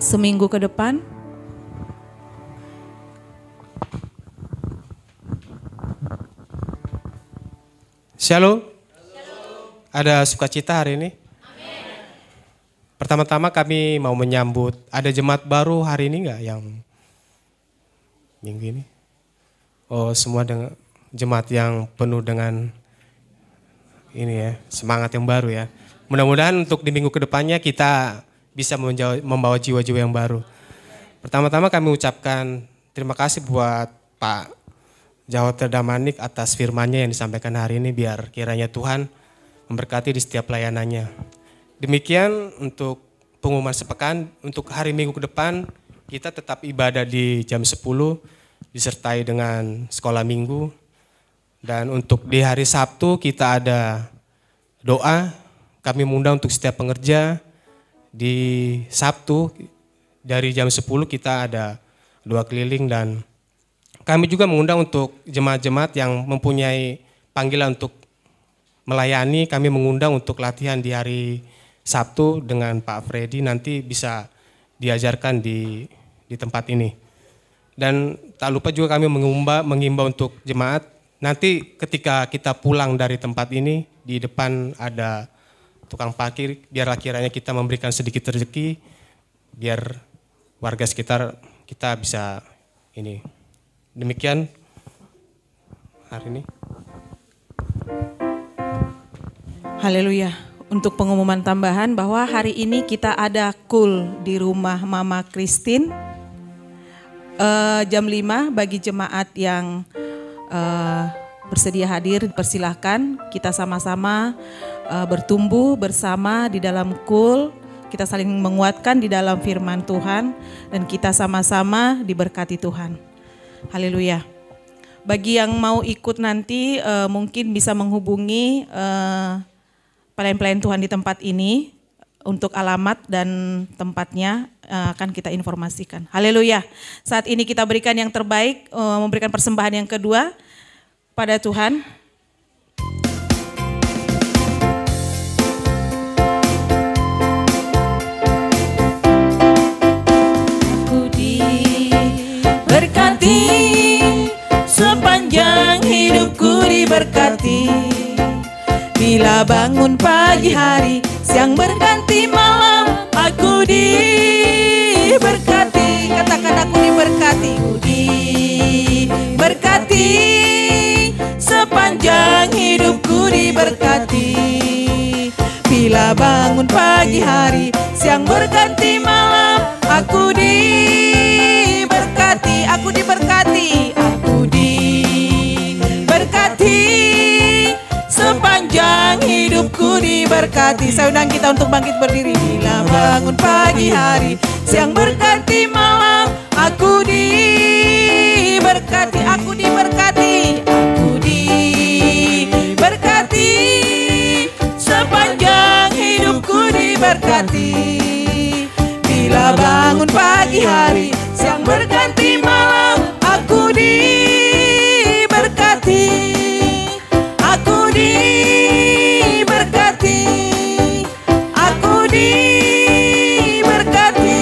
seminggu ke depan. Shalom. Ada sukacita hari ini? Pertama-tama kami mau menyambut, ada jemaat baru hari ini enggak yang minggu ini? Oh, semua dengan jemaat yang penuh dengan ini ya, semangat yang baru ya. Mudah-mudahan untuk di minggu kedepannya kita bisa membawa jiwa-jiwa yang baru. Pertama-tama kami ucapkan terima kasih buat Pak Jawat Damanik atas firman-Nya yang disampaikan hari ini, biar kiranya Tuhan memberkati di setiap pelayanannya. Demikian untuk pengumuman sepekan. Untuk hari Minggu ke depan kita tetap ibadah di jam 10 disertai dengan sekolah minggu. Dan untuk di hari Sabtu kita ada doa. Kami mengundang untuk setiap pengerja di Sabtu dari jam 10 kita ada doa keliling, dan kami juga mengundang untuk jemaat-jemaat yang mempunyai panggilan untuk melayani. Kami mengundang untuk latihan di hari Sabtu dengan Pak Freddy, nanti bisa diajarkan di tempat ini. Dan tak lupa juga kami mengimbau untuk jemaat, nanti ketika kita pulang dari tempat ini, di depan ada tukang parkir, biarlah kiranya kita memberikan sedikit rezeki, biar warga sekitar kita bisa ini. Demikian hari ini. Haleluya. Untuk pengumuman tambahan bahwa hari ini kita ada kul di rumah Mama Christine jam 5 bagi jemaat yang bersedia hadir, persilahkan kita sama-sama bertumbuh bersama di dalam kul. Kita saling menguatkan di dalam firman Tuhan dan kita sama-sama diberkati Tuhan. Haleluya. Bagi yang mau ikut nanti mungkin bisa menghubungi pelayan-pelayan Tuhan di tempat ini untuk alamat dan tempatnya akan kita informasikan. Haleluya. Saat ini kita berikan yang terbaik, memberikan persembahan yang kedua pada Tuhan. Sepanjang hidupku diberkati, bila bangun pagi hari, siang berganti malam, aku diberkati. Katakan aku diberkati. Aku diberkati, sepanjang hidupku diberkati, bila bangun pagi hari, siang berganti malam, aku diberkati. Aku diberkati. Aku diberkati, sepanjang hidupku diberkati. Saya undang kita untuk bangkit berdiri. Bila bangun pagi hari, siang berganti malam, aku diberkati. Aku diberkati. Aku diberkati, sepanjang hidupku diberkati, bila bangun pagi hari, siang berganti malam, aku diberkati. Aku diberkati. Aku diberkati.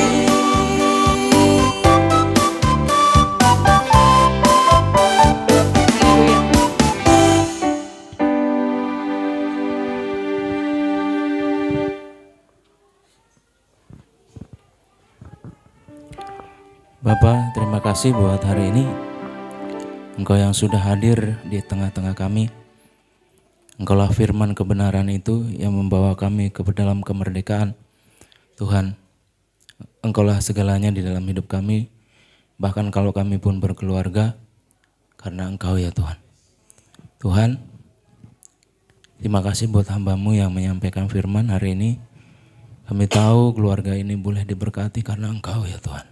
Bapak, terima kasih buat hari ini. Engkau yang sudah hadir di tengah-tengah kami. Engkaulah firman kebenaran itu yang membawa kami ke dalam kemerdekaan. Tuhan, Engkaulah segalanya di dalam hidup kami. Bahkan kalau kami pun berkeluarga, karena Engkau ya Tuhan. Tuhan, terima kasih buat hamba-Mu yang menyampaikan firman hari ini. Kami tahu keluarga ini boleh diberkati karena Engkau ya Tuhan.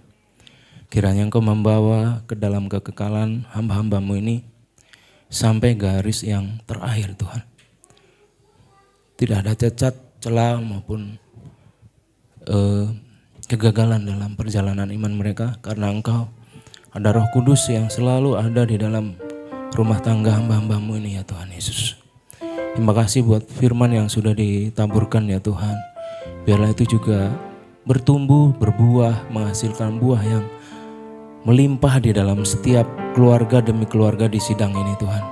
Kiranya Engkau membawa ke dalam kekekalan hamba-hambamu ini sampai garis yang terakhir Tuhan. Tidak ada cacat, celah maupun kegagalan dalam perjalanan iman mereka, karena Engkau ada Roh Kudus yang selalu ada di dalam rumah tangga hamba-hambamu ini ya Tuhan Yesus. Terima kasih buat firman yang sudah ditaburkan ya Tuhan. Biarlah itu juga bertumbuh, berbuah, menghasilkan buah yang melimpah di dalam setiap keluarga demi keluarga di sidang ini Tuhan.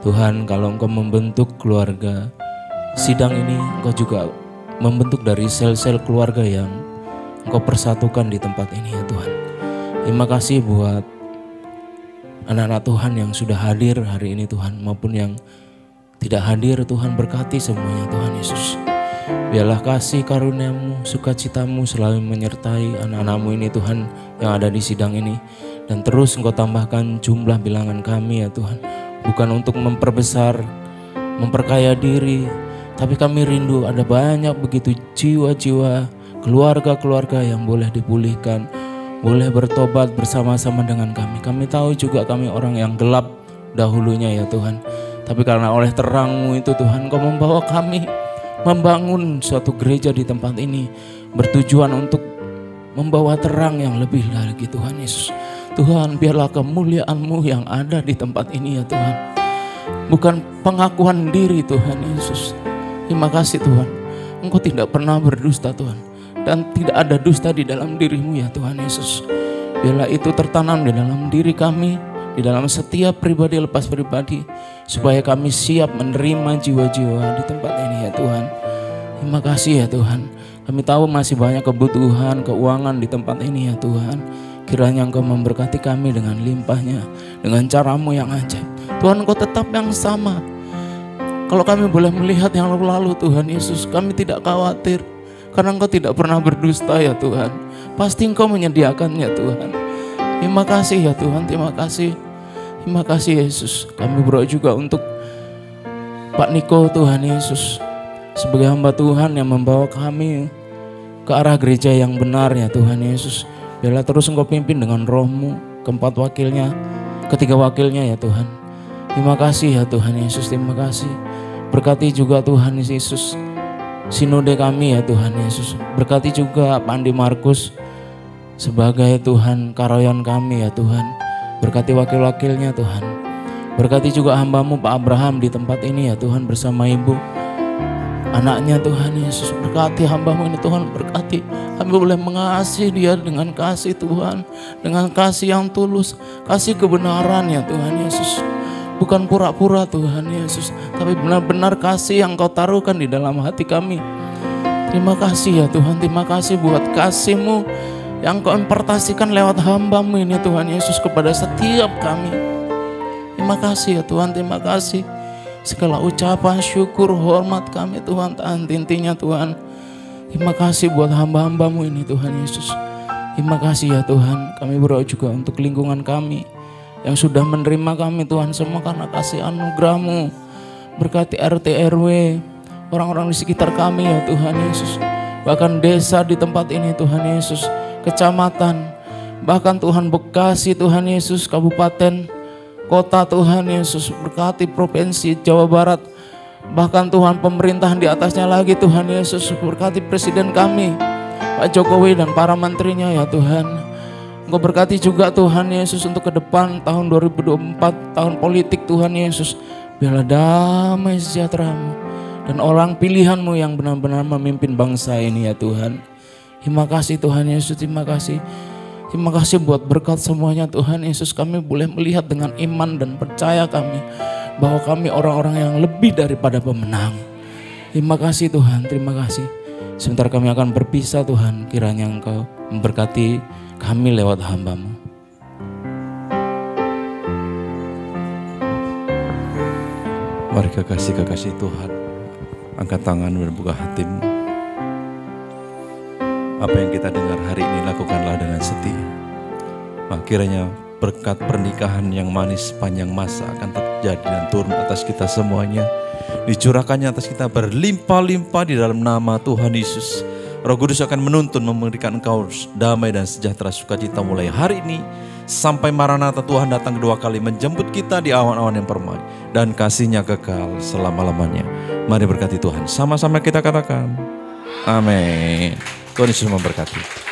Tuhan, kalau Engkau membentuk keluarga sidang ini, Engkau juga membentuk dari sel-sel keluarga yang Engkau persatukan di tempat ini ya Tuhan. Terima kasih buat anak-anak Tuhan yang sudah hadir hari ini Tuhan, maupun yang tidak hadir Tuhan, berkati semuanya Tuhan Yesus. Biarlah kasih karunia-Mu, sukacita-Mu selalu menyertai anak-anak-Mu ini Tuhan yang ada di sidang ini. Dan terus Engkau tambahkan jumlah bilangan kami ya Tuhan. Bukan untuk memperbesar, memperkaya diri, tapi kami rindu ada banyak begitu jiwa-jiwa, keluarga-keluarga yang boleh dipulihkan, boleh bertobat bersama-sama dengan kami. Kami tahu juga kami orang yang gelap dahulunya ya Tuhan. Tapi karena oleh terang-Mu itu Tuhan, Engkau membawa kami membangun suatu gereja di tempat ini, bertujuan untuk membawa terang yang lebih lagi Tuhan Yesus. Tuhan, biarlah kemuliaan-Mu yang ada di tempat ini ya Tuhan, bukan pengakuan diri Tuhan Yesus. Terima kasih Tuhan, Engkau tidak pernah berdusta Tuhan, dan tidak ada dusta di dalam diri-Mu ya Tuhan Yesus. Biarlah itu tertanam di dalam diri kami, di dalam setiap pribadi lepas pribadi, supaya kami siap menerima jiwa-jiwa di tempat ini ya Tuhan. Terima kasih ya Tuhan. Kami tahu masih banyak kebutuhan keuangan di tempat ini ya Tuhan. Kiranya Engkau memberkati kami dengan limpahnya, dengan cara-Mu yang ajaib. Tuhan, Engkau tetap yang sama. Kalau kami boleh melihat yang lalu Tuhan Yesus, kami tidak khawatir, karena Engkau tidak pernah berdusta ya Tuhan. Pasti Engkau menyediakannya Tuhan. Terima kasih ya Tuhan, terima kasih. Terima kasih Yesus. Kami berdoa juga untuk Pak Niko Tuhan Yesus, sebagai hamba Tuhan yang membawa kami ke arah gereja yang benar ya Tuhan Yesus. Biarlah terus Engkau pimpin dengan Roh-Mu, keempat wakilnya, ketiga wakilnya ya Tuhan. Terima kasih ya Tuhan Yesus, terima kasih. Berkati juga Tuhan Yesus sinode kami ya Tuhan Yesus. Berkati juga Pak Andi Markus sebagai Tuhan karayan kami ya Tuhan. Berkati wakil-wakilnya Tuhan. Berkati juga hamba-Mu Pak Abraham di tempat ini ya Tuhan, bersama ibu anaknya Tuhan Yesus. Berkati hamba-Mu ini Tuhan, berkati kami boleh mengasihi dia dengan kasih Tuhan, dengan kasih yang tulus, kasih kebenaran ya Tuhan Yesus. Bukan pura-pura Tuhan Yesus, tapi benar-benar kasih yang Kau taruhkan di dalam hati kami. Terima kasih ya Tuhan, terima kasih buat kasih-Mu yang Kau impartasikan lewat hamba-Mu ini Tuhan Yesus kepada setiap kami. Terima kasih ya Tuhan, terima kasih. Segala ucapan syukur hormat kami Tuhan tak henti-hentinya Tuhan. Terima kasih buat hamba-hamba-Mu ini Tuhan Yesus. Terima kasih ya Tuhan. Kami berdoa juga untuk lingkungan kami yang sudah menerima kami Tuhan, semua karena kasih anugerah-Mu. Berkati RT RW, orang-orang di sekitar kami ya Tuhan Yesus. Bahkan desa di tempat ini Tuhan Yesus, kecamatan, bahkan Tuhan Bekasi Tuhan Yesus, kabupaten, kota Tuhan Yesus. Berkati provinsi Jawa Barat, bahkan Tuhan pemerintahan di atasnya lagi Tuhan Yesus. Berkati presiden kami Pak Jokowi dan para menterinya ya Tuhan. Engkau berkati juga Tuhan Yesus untuk ke depan tahun 2024, tahun politik Tuhan Yesus. Biarlah damai sejahtera-Mu dan orang pilihan-Mu yang benar-benar memimpin bangsa ini ya Tuhan. Terima kasih Tuhan Yesus, terima kasih. Terima kasih buat berkat semuanya Tuhan Yesus. Kami boleh melihat dengan iman dan percaya kami bahwa kami orang-orang yang lebih daripada pemenang. Terima kasih Tuhan, terima kasih. Sebentar kami akan berpisah Tuhan, kiranya Engkau memberkati kami lewat hamba-Mu. Mari kekasih-kekasih Tuhan, angkat tangan dan buka hatimu. Apa yang kita dengar hari ini lakukanlah dengan setia. Kiranya berkat pernikahan yang manis sepanjang masa akan terjadi dan turun atas kita semuanya. Dicurahkannya atas kita berlimpah-limpah di dalam nama Tuhan Yesus. Roh Kudus akan menuntun, memberikan engkau damai dan sejahtera sukacita mulai hari ini sampai Maranatha Tuhan datang kedua kali menjemput kita di awan-awan yang permai dan kasih-Nya kekal selama-lamanya. Mari berkati Tuhan. Sama-sama kita katakan amin. Tuhan Yesus memberkati.